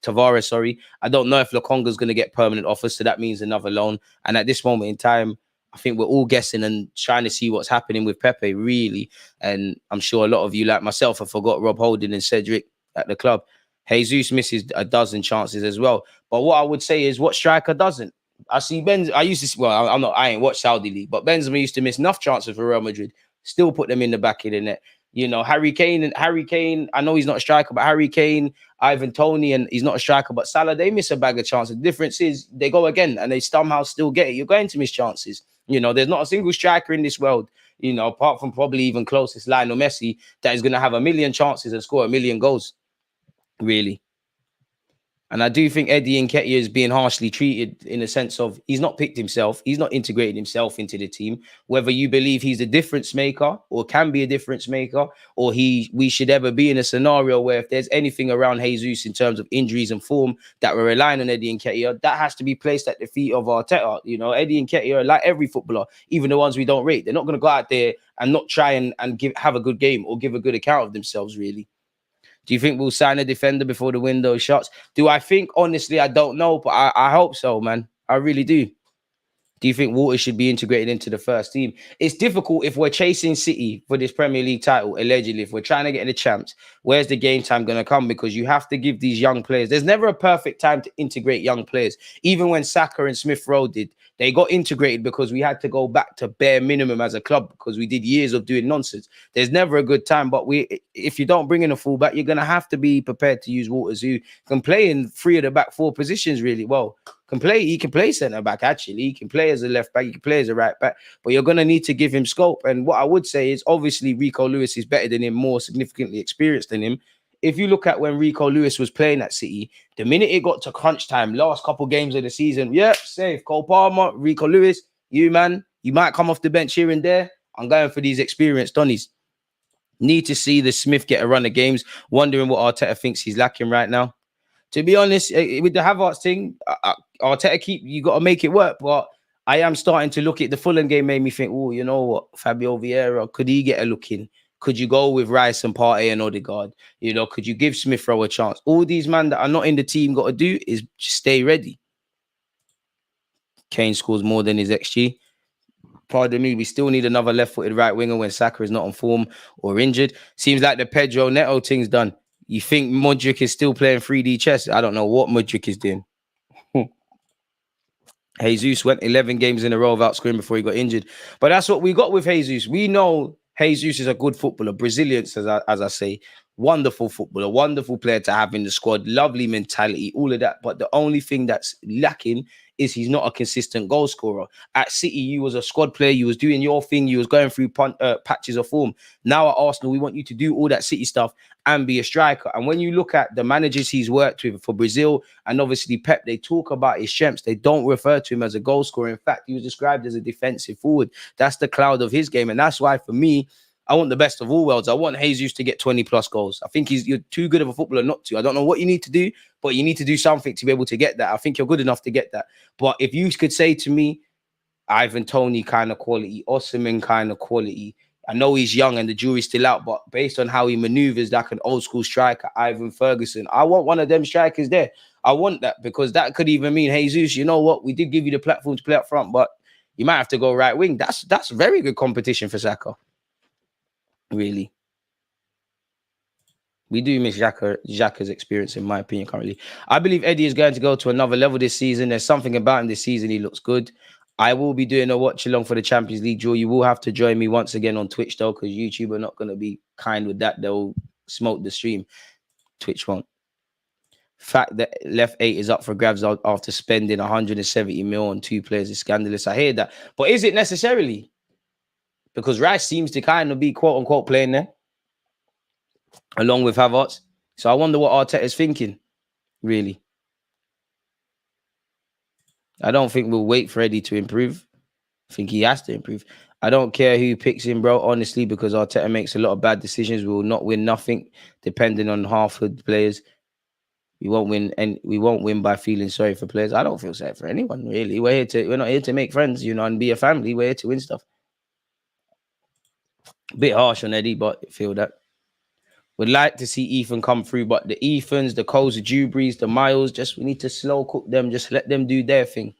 Tavares, sorry. I don't know if Lokonga's going to get permanent offers, so that means another loan. And at this moment in time, I think we're all guessing and trying to see what's happening with Pepe, really. And I'm sure a lot of you, like myself, have forgot Rob Holding and Cedric at the club. Jesus misses a dozen chances as well. But what I would say is, what striker doesn't? I see I ain't watched Saudi League, but Benzema used to miss enough chances for Real Madrid, still put them in the back of the net. Harry Kane, I know he's not a striker, but Harry Kane, Ivan Toney, and he's not a striker, but Salah, they miss a bag of chances. The difference is they go again and they somehow still get it. You're going to miss chances. There's not a single striker in this world, apart from probably even closest Lionel Messi, that is going to have 1 million chances and score 1 million goals, really. And I do think Eddie Nketiah is being harshly treated in the sense of he's not picked himself. He's not integrated himself into the team. Whether you believe he's a difference maker or can be a difference maker, or we should ever be in a scenario where if there's anything around Jesus in terms of injuries and form that we're relying on Eddie Nketiah, that has to be placed at the feet of Arteta. Eddie Nketiah, like every footballer, even the ones we don't rate, they're not going to go out there and not try and have a good game or give a good account of themselves, really. Do you think we'll sign a defender before the window shuts? Do I think? Honestly, I don't know, but I hope so, man. I really do. Do you think Walter should be integrated into the first team? It's difficult if we're chasing City for this Premier League title, allegedly. If we're trying to get the champs, where's the game time going to come? Because you have to give these young players. There's never a perfect time to integrate young players. Even when Saka and Smith Rowe did, they got integrated because we had to go back to bare minimum as a club because we did years of doing nonsense. There's never a good time, but if you don't bring in a fullback, you're going to have to be prepared to use Walters, who can play in 3 of the back 4 positions really well. He can play centre back, actually. He can play as a left back, he can play as a right back, but you're going to need to give him scope. And what I would say is, obviously, Rico Lewis is better than him, more significantly experienced than him. if you look at when Rico Lewis was playing at City, the minute it got to crunch time, last couple games of the season, yep, safe. Cole Palmer, Rico Lewis, you might come off the bench here and there. I'm going for these experienced Donnies. Need to see the Smith get a run of games. Wondering what Arteta thinks he's lacking right now. To be honest, with the Havertz thing, Arteta you got to make it work. But I am starting to look at the Fulham game. Made me think, oh, you know what, Fabio Vieira, could he get a look in? Could you go with Rice and Partey and Odegaard? You know, could you give Smith Rowe a chance? All these men that are not in the team got to do is just stay ready. Kane scores more than his XG. Pardon me, we still need another left-footed right winger when Saka is not on form or injured. Seems like the Pedro Neto thing's done. You think Modric is still playing 3D chess? I don't know what Modric is doing. Jesus went 11 games in a row without scoring before he got injured. But that's what we got with Jesus. We know Jesus is a good footballer. Brazilians, as I say, wonderful footballer, wonderful player to have in the squad, lovely mentality, all of that. But the only thing that's lacking is he's not a consistent goal scorer. At City, you was a squad player. You was doing your thing. You was going through patches of form. Now at Arsenal, we want you to do all that City stuff and be a striker. And when you look at the managers he's worked with for Brazil and obviously Pep, they talk about his strengths. They don't refer to him as a goal scorer. In fact, he was described as a defensive forward. That's the cloud of his game. And that's why, for me, I want the best of all worlds. I want Jesus to get 20 plus goals. I think you're too good of a footballer not to. I don't know what you need to do, but you need to do something to be able to get that. I think you're good enough to get that. But if you could say to me, Ivan Toney kind of quality, Osimhen kind of quality, I know he's young and the jury's still out, but based on how he maneuvers like an old school striker, Ivan Ferguson, I want one of them strikers there. I want that because that could even mean, Jesus, you know what? We did give you the platform to play up front, but you might have to go right wing. That's very good competition for Saka. Really. We do miss Xhaka's experience, in my opinion, currently. I believe Eddie is going to go to another level this season. There's something about him this season. He looks good. I will be doing a watch along for the Champions League draw. You will have to join me once again on Twitch, though, because YouTube are not going to be kind with that. They'll smoke the stream. Twitch won't. Fact that left 8 is up for grabs after spending 170 mil on 2 players is scandalous. I hear that. But is it necessarily? Because Rice seems to kind of be quote-unquote playing there, along with Havertz. So I wonder what Arteta is thinking, really. I don't think we'll wait for Eddie to improve. I think he has to improve. I don't care who picks him, bro, honestly, because Arteta makes a lot of bad decisions. We will not win nothing, depending on half of the players. We won't win, and we won't win by feeling sorry for players. I don't feel sorry for anyone, really. We're not here to make friends, and be a family. We're here to win stuff. Bit harsh on Eddie, but I feel that. Would like to see Ethan come through, but the Ethans, the Coles, the Dewberries, the Miles, we need to slow cook them. Just let them do their thing.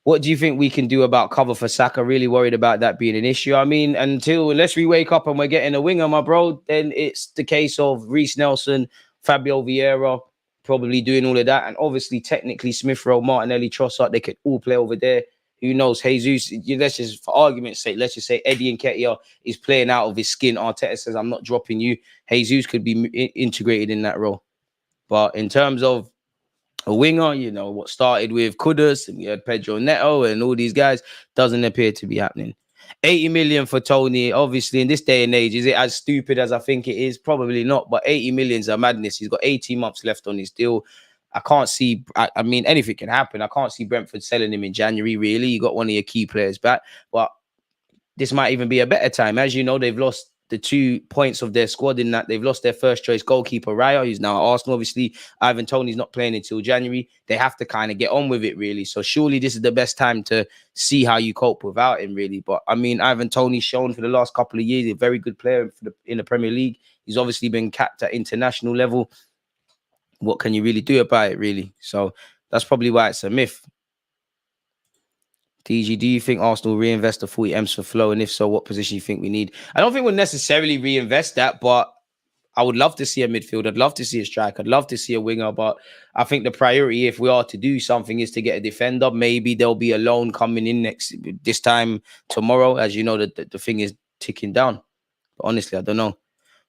What do you think we can do about cover for Saka? Really worried about that being an issue. I mean, unless we wake up and we're getting a winger, my bro, then it's the case of Reece Nelson, Fabio Vieira, probably doing all of that. And obviously, technically, Smith Rowe, Martinelli, Trossard, they could all play over there. Who knows? Jesus, let's just, for argument's sake, let's just say Eddie Nketiah is playing out of his skin. Arteta says, I'm not dropping you. Jesus could be integrated in that role. But in terms of a winger, what started with Kudus and we had Pedro Neto and all these guys, doesn't appear to be happening. 80 million for Toney. Obviously, in this day and age, is it as stupid as I think it is? Probably not, but 80 million is a madness. He's got 18 months left on his deal. I can't see, I mean, anything can happen. I can't see Brentford selling him in January, really. You got one of your key players back, but this might even be a better time. As you know, they've lost the 2 points of their squad in that they've lost their first choice goalkeeper, Raya, who's now at Arsenal. Obviously, Ivan Toney's not playing until January. They have to kind of get on with it, really. So surely this is the best time to see how you cope without him, really. But I mean, Ivan Toney's shown for the last couple of years, a very good player in the Premier League. He's obviously been capped at international level. What can you really do about it, really? So that's probably why it's a myth. DG, do you think Arsenal will reinvest the 40 M's for Flo? And if so, what position you think we need? I don't think we'll necessarily reinvest that, but I would love to see a midfield. I'd love to see a striker. I'd love to see a winger. But I think the priority, if we are to do something, is to get a defender. Maybe there'll be a loan coming in this time tomorrow. As you know, the thing is ticking down. But honestly, I don't know.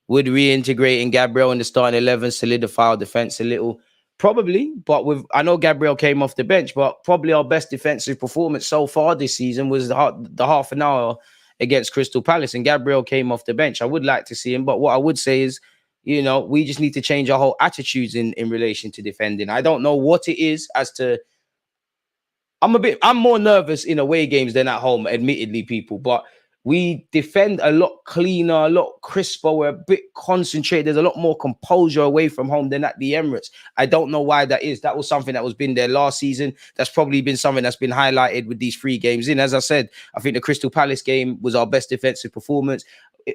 Would reintegrating Gabriel in the starting 11 solidify our defense a little? Probably, but I know Gabriel came off the bench, but probably our best defensive performance so far this season was the half an hour against Crystal Palace, and Gabriel came off the bench. I would like to see him, but what I would say is, You know, we just need to change our whole attitudes in relation to defending. I don't know what it is as to. I'm more nervous in away games than at home, admittedly, people, but we defend a lot cleaner, a lot crisper. We're a bit concentrated. There's a lot more composure away from home than at the Emirates. I don't know why that is. That was something that was been there last season. That's probably been something that's been highlighted with these 3 games in. As I said, I think the Crystal Palace game was our best defensive performance.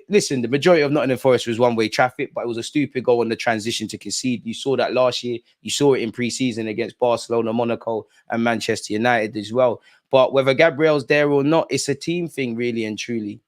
Listen, the majority of Nottingham Forest was one-way traffic, but it was a stupid goal on the transition to concede. You saw that last year. You saw it in pre-season against Barcelona, Monaco, and Manchester United as well. But whether Gabriel's there or not, it's a team thing, really and truly.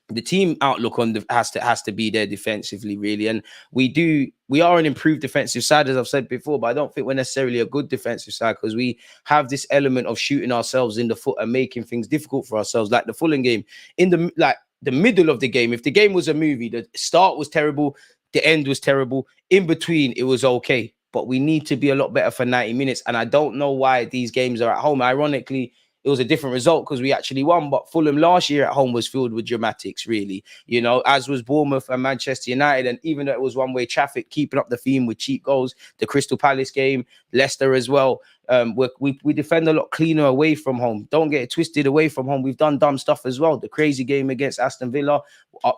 The team outlook on has to be there defensively, really, and we are an improved defensive side, as I've said before, but I don't think we're necessarily a good defensive side because we have this element of shooting ourselves in the foot and making things difficult for ourselves, like the Fulham game. In the middle of the game, if the game was a movie, the start was terrible, the end was terrible. In between, it was okay, but we need to be a lot better for 90 minutes, and I don't know why these games are at home. Ironically, it was a different result because we actually won, but Fulham last year at home was filled with dramatics, really, you know, as was Bournemouth and Manchester United. And even though it was one-way traffic, keeping up the theme with cheap goals, the Crystal Palace game, Leicester as well, we defend a lot cleaner away from home. Don't get it twisted, away from home. We've done dumb stuff as well. The crazy game against Aston Villa,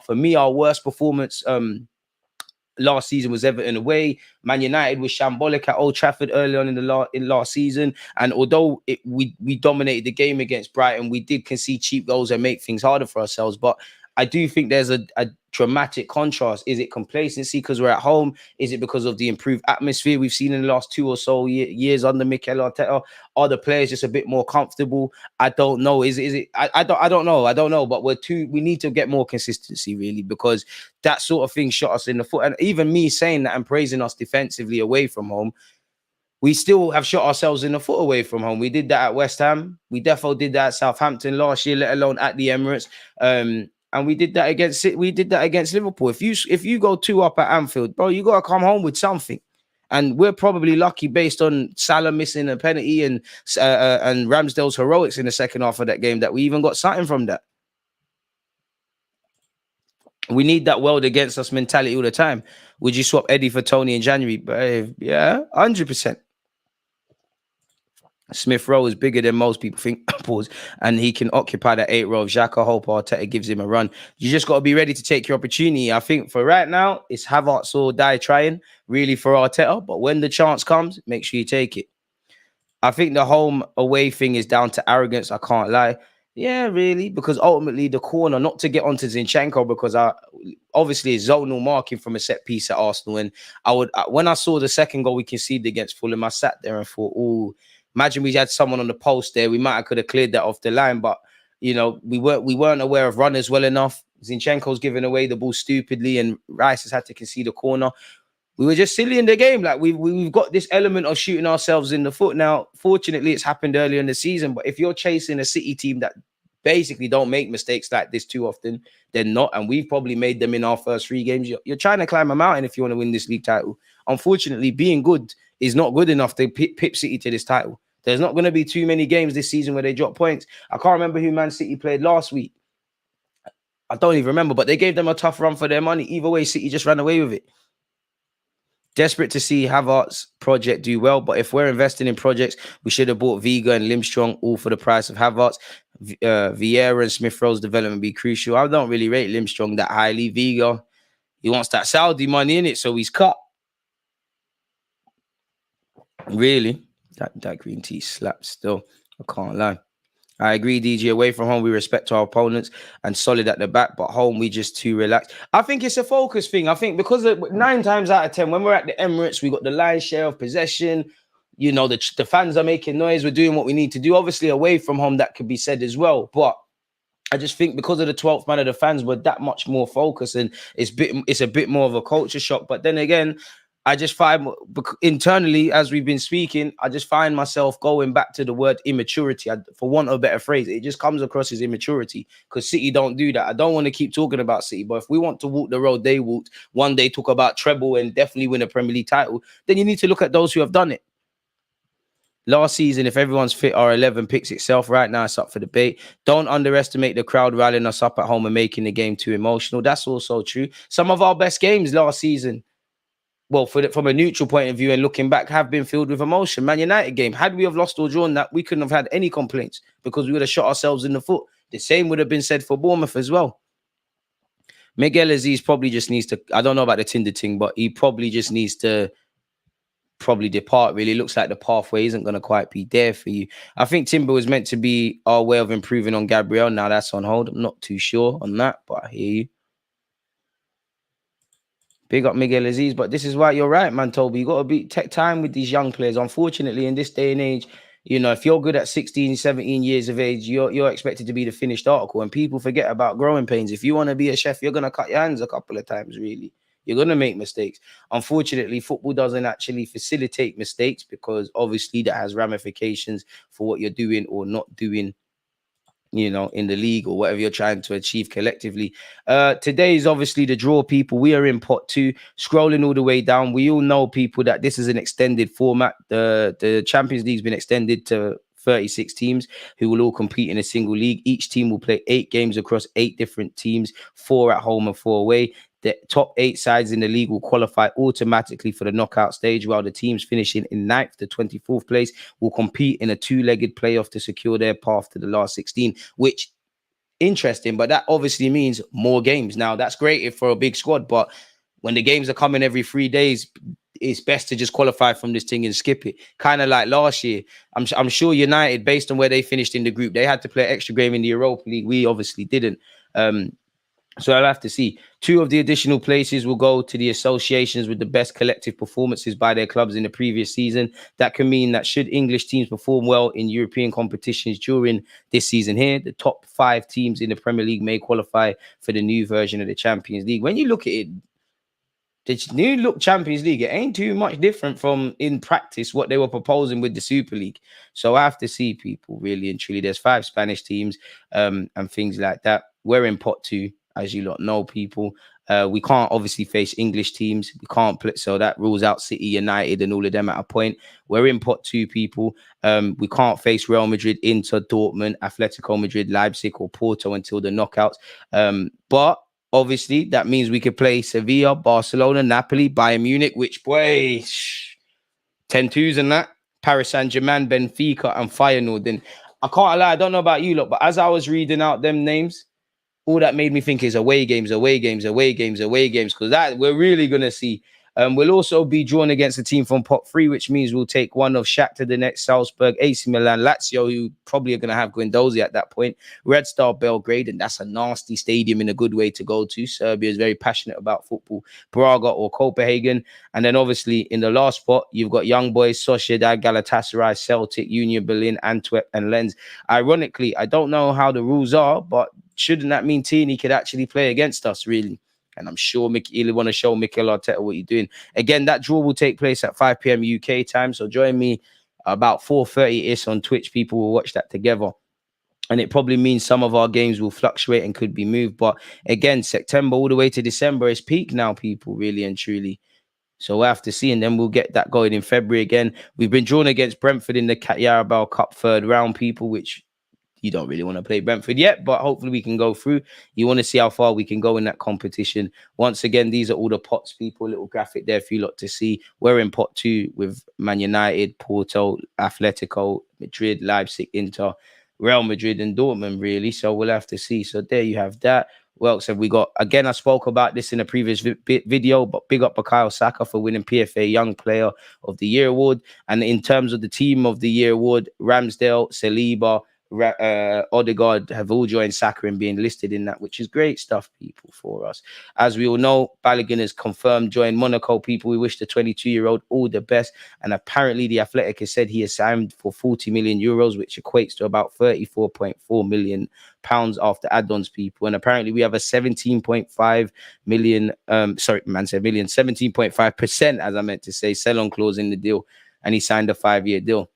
for me, our worst performance last season was Everton away. Man United was shambolic at Old Trafford early on in last season. And although we dominated the game against Brighton, we did concede cheap goals and make things harder for ourselves. But I do think there's a dramatic contrast. Is it complacency because we're at home? Is it because of the improved atmosphere we've seen in the last 2 or so years under Mikel Arteta? Are the players just a bit more comfortable? I don't know. Is it? I don't know. But we need to get more consistency, really, because that sort of thing shot us in the foot. And even me saying that and praising us defensively away from home, we still have shot ourselves in the foot away from home. We did that at West Ham. We definitely did that at Southampton last year, let alone at the Emirates. And we did that against Liverpool. If you go 2 up at Anfield, bro, you gotta come home with something. And we're probably lucky based on Salah missing a penalty and Ramsdale's heroics in the second half of that game that we even got something from that. We need that world against us mentality all the time. Would you swap Eddie for Tony in January? But yeah, 100%. Smith Rowe is bigger than most people think, pause, and he can occupy that 8 row of Xhaka. Hope Arteta gives him a run. You just got to be ready to take your opportunity. I think for right now, it's Havertz or die trying, really, for Arteta. But when the chance comes, make sure you take it. I think the home away thing is down to arrogance. I can't lie. Yeah, really, because ultimately the corner, not to get onto Zinchenko, because obviously it's zonal marking from a set piece at Arsenal. And when I saw the second goal we conceded against Fulham, I sat there and thought, oh, imagine we had someone on the post there. We might have cleared that off the line, but you know, we weren't aware of runners well enough. Zinchenko's giving away the ball stupidly, and Rice has had to concede a corner. We were just silly in the game. Like we've got this element of shooting ourselves in the foot. Now, fortunately, it's happened earlier in the season. But if you're chasing a City team that basically don't make mistakes like this too often, they're not. And we've probably made them in our first 3 games. You're trying to climb a mountain if you want to win this league title. Unfortunately, being good is not good enough to pip City to this title. There's not going to be too many games this season where they drop points. I can't remember who Man City played last week. I don't even remember, but they gave them a tough run for their money. Either way, City just ran away with it. Desperate to see Havertz's project do well, but if we're investing in projects, we should have bought Viga and Limstrong all for the price of Havertz. Vieira and Smith Rowe's development be crucial. I don't really rate Limstrong that highly. Viga, he wants that Saudi money in it, so he's cut. Really, that green tea slaps still. I can't lie. I agree, DG. Away from home, we respect our opponents and solid at the back, but home, we just too relaxed. I think it's a focus thing. I think because 9 times out of 10, when we're at the Emirates, we got the lion's share of possession. You know, the fans are making noise. We're doing what we need to do. Obviously, away from home, that could be said as well. But I just think because of the 12th man of the fans, we're that much more focused, and it's a bit more of a culture shock. But then again, I just find internally, as we've been speaking, I just find myself going back to the word immaturity. For want of a better phrase, it just comes across as immaturity because City don't do that. I don't want to keep talking about City, but if we want to walk the road they walked, one day talk about treble and definitely win a Premier League title, then you need to look at those who have done it. Last season, if everyone's fit, our 11 picks itself. Right now, it's up for debate. Don't underestimate the crowd rallying us up at home and making the game too emotional. That's also true. Some of our best games last season well, from a neutral point of view and looking back, have been filled with emotion. Man United game, had we have lost or drawn that, we couldn't have had any complaints because we would have shot ourselves in the foot. The same would have been said for Bournemouth as well. Miguel Aziz probably just needs to, I don't know about the Tinder thing, but he probably just needs to depart. Really looks like the pathway isn't going to quite be there for you. I think Timber was meant to be our way of improving on Gabriel. Now that's on hold. I'm not too sure on that, but I hear you. Big up Miguel Aziz, but this is why you're right, man, Toby. You got to take time with these young players. Unfortunately, in this day and age, you know, if you're good at 16, 17 years of age, you're expected to be the finished article, and people forget about growing pains. If you want to be a chef, you're going to cut your hands a couple of times, really. You're going to make mistakes. Unfortunately, football doesn't actually facilitate mistakes because obviously that has ramifications for what you're doing or not doing, you know, in the league or whatever you're trying to achieve collectively. Today is obviously the draw, people. We are in pot 2, scrolling all the way down. We all know, people, that this is an extended format. The Champions League's been extended to 36 teams who will all compete in a single league. Each team will play 8 games across 8 different teams, 4 at home and 4 away. The top 8 sides in the league will qualify automatically for the knockout stage, while the teams finishing in 9th to 24th place will compete in a 2-legged playoff to secure their path to the last 16, which interesting, but that obviously means more games. Now, that's great if for a big squad, but when the games are coming every 3 days, it's best to just qualify from this thing and skip it. Kind of like last year. I'm sure United, based on where they finished in the group, they had to play extra game in the Europa League. We obviously didn't. So I'll have to see. 2 of the additional places will go to the associations with the best collective performances by their clubs in the previous season. That can mean that should English teams perform well in European competitions during this season here, the top 5 teams in the Premier League may qualify for the new version of the Champions League. When you look at it, the new look Champions League, it ain't too much different from in practice what they were proposing with the Super League. So I have to see, people, really and truly. There's 5 Spanish teams and things like that. We're in pot 2. As you lot know, people, we can't obviously face English teams. We can't play, so that rules out City, United, and all of them at a point. We're in pot 2, people. We can't face Real Madrid, Inter, Dortmund, Atletico Madrid, Leipzig, or Porto until the knockouts. But obviously, that means we could play Sevilla, Barcelona, Napoli, Bayern Munich, which, boy, 10-2s and that. Paris Saint-Germain, Benfica, and Feyenoord. And I can't lie, I don't know about you lot, but as I was reading out them names, all that made me think is away games, because that we're really going to see. We'll also be drawn against a team from pot 3, which means we'll take one of Shakhtar Donetsk, Salzburg, AC Milan, Lazio, who probably are going to have Guendouzi at that point, Red Star Belgrade, and that's a nasty stadium in a good way to go to. Serbia is very passionate about football, Braga or Copenhagen. And then obviously in the last spot, you've got Young Boys, Sociedad, Galatasaray, Celtic, Union Berlin, Antwerp, and Lens. Ironically, I don't know how the rules are, but shouldn't that mean Tini could actually play against us, really? And I'm sure he'll want to show Mikel Arteta what you're doing. Again, that draw will take place at 5 p.m. UK time. So join me about 4:30-ish on Twitch. People will watch that together. And it probably means some of our games will fluctuate and could be moved. But again, September all the way to December is peak now, people, really and truly. So we'll have to see, and then we'll get that going in February again. We've been drawn against Brentford in the Carabao Cup 3rd round, people, which you don't really want to play Brentford yet, but hopefully we can go through. You want to see how far we can go in that competition. Once again, these are all the pots, people. A little graphic there for you lot to see. We're in pot 2 with Man United, Porto, Atletico, Madrid, Leipzig, Inter, Real Madrid, and Dortmund, really. So we'll have to see. So there you have that. What else have we got? Again, I spoke about this in a previous video, but big up Bukayo Saka for winning PFA Young Player of the Year award. And in terms of the Team of the Year award, Ramsdale, Saliba, Odegaard have all joined Saka in being listed in that, which is great stuff, people, for us. As we all know, Balogun has confirmed joined Monaco, people. We wish the 22-year-old all the best. And apparently the Athletic has said he has signed for 40 million euros, which equates to about 34.4 million pounds after add-ons, people. And apparently we have a 17.5 million, 17.5%, as I meant to say, sell-on clause in the deal. And he signed a 5-year deal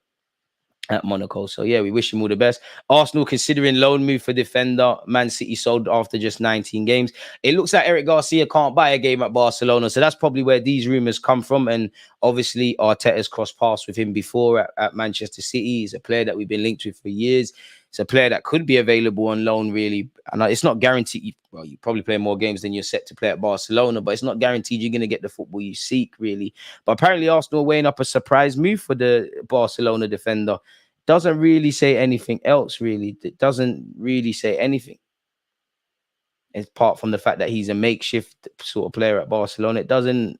at Monaco. So yeah, we wish him all the best. Arsenal considering loan move for defender. Man City sold after just 19 games. It looks like Eric Garcia can't buy a game at Barcelona, so that's probably where these rumors come from. And obviously Arteta's crossed paths with him before at Manchester City. He's a player that we've been linked with for years. It's a player that could be available on loan, really. And it's not guaranteed. Well, you probably play more games than you're set to play at Barcelona, but it's not guaranteed you're going to get the football you seek, really. But apparently Arsenal are weighing up a surprise move for the Barcelona defender. Doesn't really say anything else, really. It doesn't really say anything. Apart from the fact that he's a makeshift sort of player at Barcelona, it doesn't.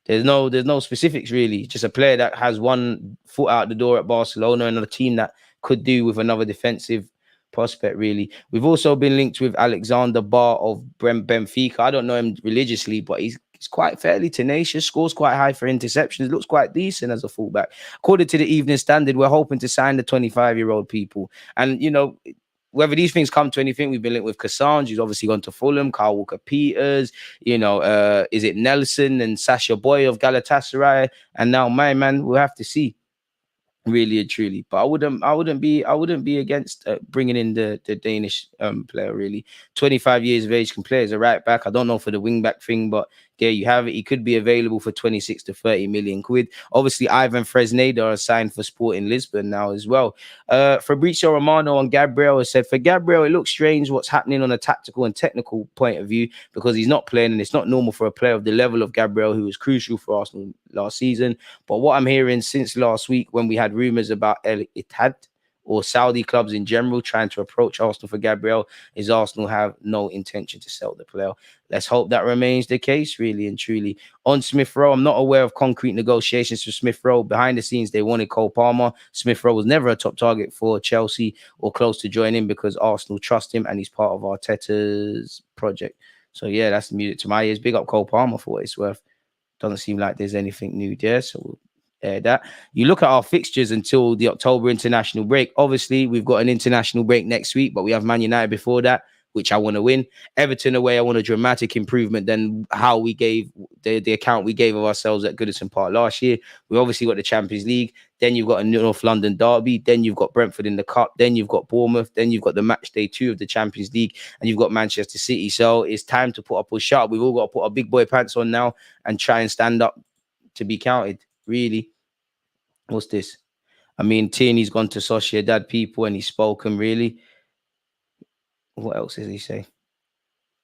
There's no specifics, really. Just a player that has one foot out the door at Barcelona and a team that could do with another defensive prospect, really. We've also been linked with Alexander Barr of Benfica. I don't know him religiously, but he's quite fairly tenacious, scores quite high for interceptions, looks quite decent as a fullback. According to the Evening Standard, we're hoping to sign the 25-year-old people. And, you know, whether these things come to anything, we've been linked with Cassange, who's obviously gone to Fulham, Kyle Walker-Peters, you know, is it Nelson and Sasha Boy of Galatasaray? And now my man, we'll have to see. Really and truly, but I wouldn't be against bringing in the Danish player. Really, 25 years of age, can play as a right back. I don't know for the wing back thing, but there you have it. He could be available for 26 to 30 million quid. Obviously, Ivan Fresneda are signed for Sporting Lisbon now as well. Fabrizio Romano on Gabriel has said, for Gabriel, it looks strange what's happening on a tactical and technical point of view because he's not playing, and it's not normal for a player of the level of Gabriel, who was crucial for Arsenal last season. But what I'm hearing since last week, when we had rumours about El Ittihad or Saudi clubs in general trying to approach Arsenal for Gabriel, is Arsenal have no intention to sell the player. Let's hope that remains the case, really and truly. On Smith Rowe, I'm not aware of concrete negotiations for Smith Rowe. Behind the scenes, they wanted Cole Palmer. Smith Rowe was never a top target for Chelsea or close to joining because Arsenal trust him and he's part of Arteta's project. So, yeah, that's music to my ears. Big up Cole Palmer for what it's worth. Doesn't seem like there's anything new there, so we'll air that. You look at our fixtures until the October international break. Obviously, we've got an international break next week, but we have Man United before that, which I want to win. Everton away, I want a dramatic improvement than how we gave the account we gave of ourselves at Goodison Park last year. We obviously got the Champions League. Then you've got a North London derby. Then you've got Brentford in the Cup. Then you've got Bournemouth. Then you've got the match day 2 of the Champions League. And you've got Manchester City. So it's time to put up a shot. We've all got to put our big boy pants on now and try and stand up to be counted, really. What's this? I mean, Tierney's gone to Sociedad, people, and he's spoken, really. What else does he say?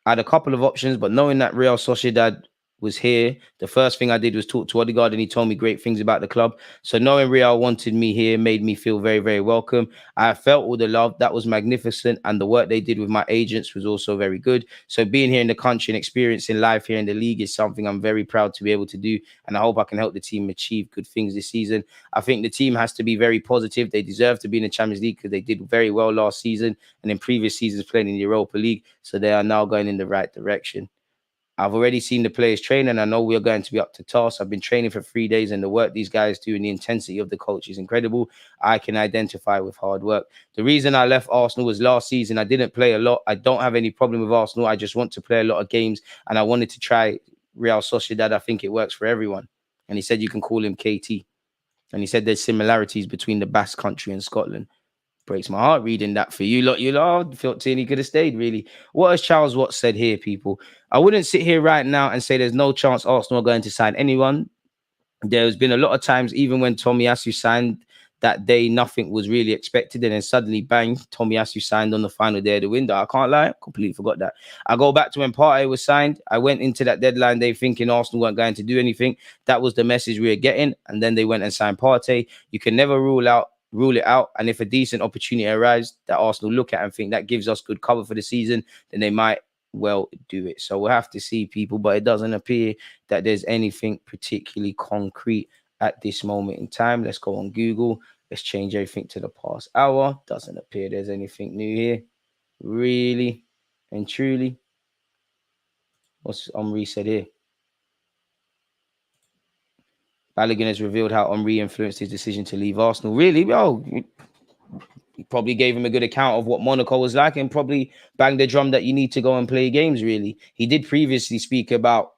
I had a couple of options, but knowing that Real Sociedad was here, the first thing I did was talk to Odegaard, and he told me great things about the club. So knowing Real wanted me here made me feel very, very welcome. I felt all the love. That was magnificent. And the work they did with my agents was also very good. So being here in the country and experiencing life here in the league is something I'm very proud to be able to do. And I hope I can help the team achieve good things this season. I think the team has to be very positive. They deserve to be in the Champions League because they did very well last season and in previous seasons playing in the Europa League. So they are now going in the right direction. I've already seen the players train, and I know we're going to be up to task. I've been training for 3 days, and the work these guys do and the intensity of the coach is incredible. I can identify with hard work. The reason I left Arsenal was last season. I didn't play a lot. I don't have any problem with Arsenal. I just want to play a lot of games, and I wanted to try Real Sociedad. I think it works for everyone. And he said you can call him KT. And he said there's similarities between the Basque Country and Scotland. Breaks my heart reading that for you lot. You lot felt Tierney could have stayed, really. What has Charles Watts said here, people? I wouldn't sit here right now and say there's no chance Arsenal are going to sign anyone. There's been a lot of times, even when Tomiyasu signed that day, nothing was really expected. And then suddenly, bang, Tomiyasu signed on the final day of the window. I can't lie, completely forgot that. I go back to when Partey was signed. I went into that deadline day thinking Arsenal weren't going to do anything. That was the message we were getting. And then they went and signed Partey. You can never rule it out. And if a decent opportunity arrives that Arsenal look at and think that gives us good cover for the season, then they might well do it. So we'll have to see, people, but it doesn't appear that there's anything particularly concrete at this moment in time. Let's go on Google. Let's change everything to the past hour. Doesn't appear there's anything new here, really and truly. What's Henry said here? Balogun has revealed how Henry influenced his decision to leave Arsenal. Really? Oh, he probably gave him a good account of what Monaco was like and probably banged the drum that you need to go and play games, really. He did previously speak about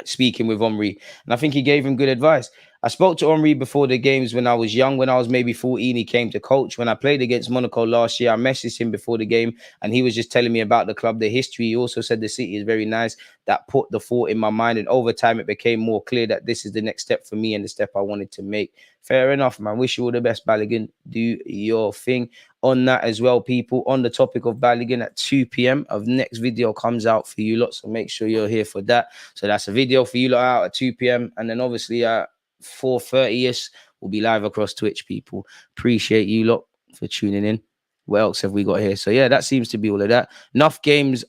speaking with Henry, and I think he gave him good advice. I spoke to Henry before the games when I was young. When I was maybe 14, he came to coach. When I played against Monaco last year, I messaged him before the game, and he was just telling me about the club, the history. He also said the city is very nice. That put the thought in my mind, and over time, it became more clear that this is the next step for me and the step I wanted to make. Fair enough, man. Wish you all the best, Balogun. Do your thing. on that as well, people. On the topic of Balogun at 2 p.m. of next video comes out for you lot, so make sure you're here for that. So that's a video for you lot out at 2 p.m. and then obviously at 4:30ish we'll be live across Twitch, people. Appreciate you lot for tuning in. What else have we got here? So yeah, that seems to be all of that. Enough games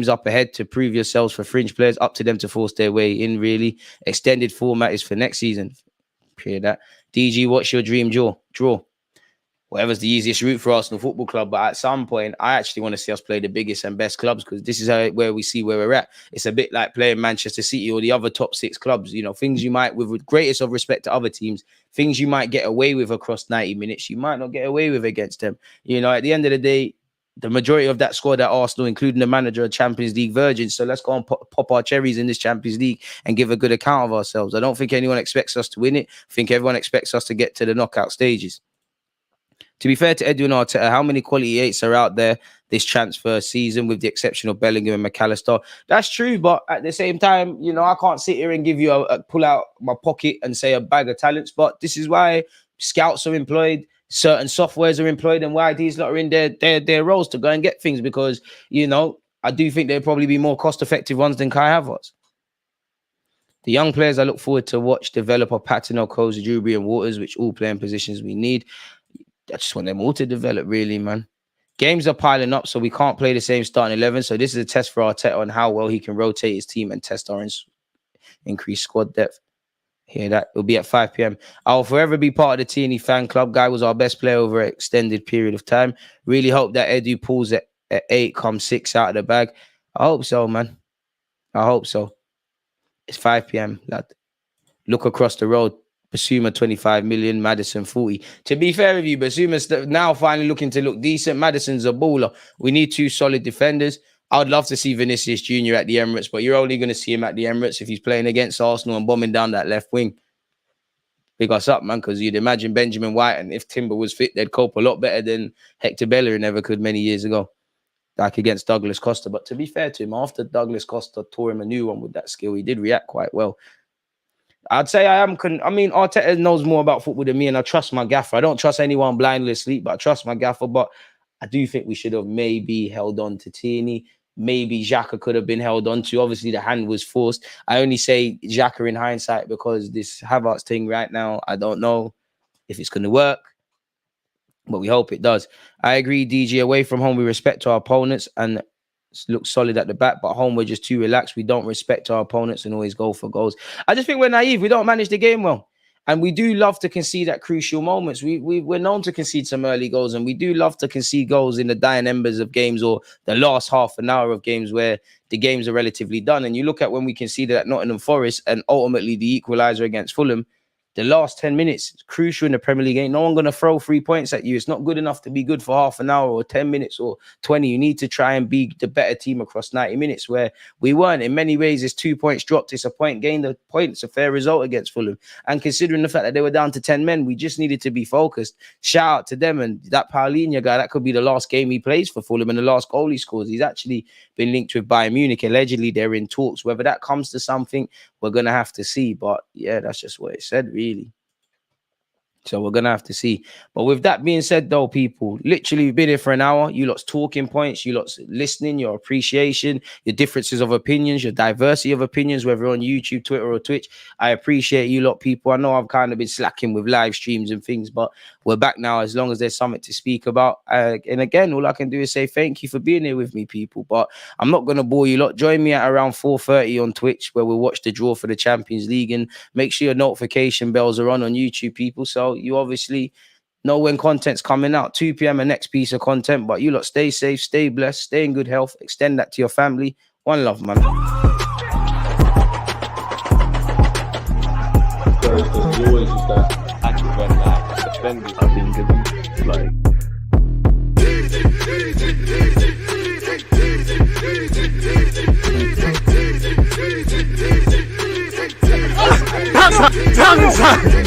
up ahead to prove yourselves for fringe players. Up to them to force their way in, really. Extended format is for next season. Hear that? DG, what's your dream draw? Whatever's the easiest route for Arsenal Football Club. But at some point, I actually want to see us play the biggest and best clubs, because this is where we see where we're at. It's a bit like playing Manchester City or the other top 6 clubs. You know, things you might, with greatest of respect to other teams, things you might get away with across 90 minutes, you might not get away with against them. You know, at the end of the day, the majority of that squad at Arsenal, including the manager, are Champions League virgins. So let's go and pop our cherries in this Champions League and give a good account of ourselves. I don't think anyone expects us to win it. I think everyone expects us to get to the knockout stages. To be fair to Edwin Arteta, how many quality 8s are out there this transfer season, with the exception of Balogun and McAllister? That's true, but at the same time, you know, I can't sit here and give you pull out my pocket and say a bag of talents, but this is why scouts are employed, certain softwares are employed, and why these lot are in their roles to go and get things, because, you know, I do think they'll probably be more cost-effective ones than Kai Havertz. The young players I look forward to watch develop are Patino, Koza, Dewberry and Waters, which all play in positions we need. I just want them all to develop, really, man. Games are piling up, so we can't play the same starting 11. So this is a test for Arteta on how well he can rotate his team and test our increased squad depth. Hear that? It'll be at 5 p.m. I'll forever be part of the TNE fan club. Guy was our best player over an extended period of time. Really hope that Edu pulls at 8, comes 6 out of the bag. I hope so, man. I hope so. It's 5 p.m. lad. Look across the road. Basuma 25 million, Maddison 40. To be fair with you, Basuma's now finally looking to look decent. Maddison's a baller. We need 2 solid defenders. I'd love to see Vinicius Jr. at the Emirates, but you're only going to see him at the Emirates if he's playing against Arsenal and bombing down that left wing. Big us up, man, because you'd imagine Benjamin White, and if Timber was fit, they'd cope a lot better than Hector Bellerin ever could many years ago, like against Douglas Costa. But to be fair to him, after Douglas Costa tore him a new one with that skill, he did react quite well. I'd say Arteta knows more about football than me, and I trust my gaffer. I don't trust anyone blindly asleep, but I trust my gaffer. But I do think we should have maybe held on to Tierney. Maybe Xhaka could have been held on to. Obviously, the hand was forced. I only say Xhaka in hindsight because this Havertz thing right now, I don't know if it's going to work, but we hope it does. I agree, DG. Away from home, we respect our opponents and look solid at the back, but home we're just too relaxed. We don't respect our opponents and always go for goals. I just think we're naive. We don't manage the game well, and we do love to concede at crucial moments. We're known to concede some early goals, and we do love to concede goals in the dying embers of games or the last half an hour of games where the games are relatively done. And you look at when we conceded at Nottingham Forest and ultimately the equaliser against Fulham. The last 10 minutes is crucial in the Premier League. Ain't no one going to throw 3 points at you. It's not good enough to be good for half an hour or 10 minutes or 20. You need to try and be the better team across 90 minutes, where we weren't. In many ways, it's 2 points dropped. It's a point gained. A point. It's a fair result against Fulham. And considering the fact that they were down to 10 men, we just needed to be focused. Shout out to them. And that Paulinho guy, that could be the last game he plays for Fulham and the last goal he scores. He's actually been linked with Bayern Munich. Allegedly, they're in talks. Whether that comes to something, we're going to have to see. But yeah, that's just what it said, really. So we're going to have to see. But with that being said, though, people, literally we've been here for an hour. You lot's talking points, you lot's listening, your appreciation, your differences of opinions, your diversity of opinions, whether on YouTube, Twitter or Twitch. I appreciate you lot, people. I know I've kind of been slacking with live streams and things, but we're back now as long as there's something to speak about. And again, all I can do is say thank you for being here with me, people. But I'm not going to bore you lot. Join me at around 4:30 on Twitch, where we'll watch the draw for the Champions League, and make sure your notification bells are on YouTube, people. So you obviously know when content's coming out. 2 p.m. a next piece of content. But you lot stay safe, stay blessed, stay in good health. Extend that to your family. One love, man. There's always that active when defenders are being given like. Tongue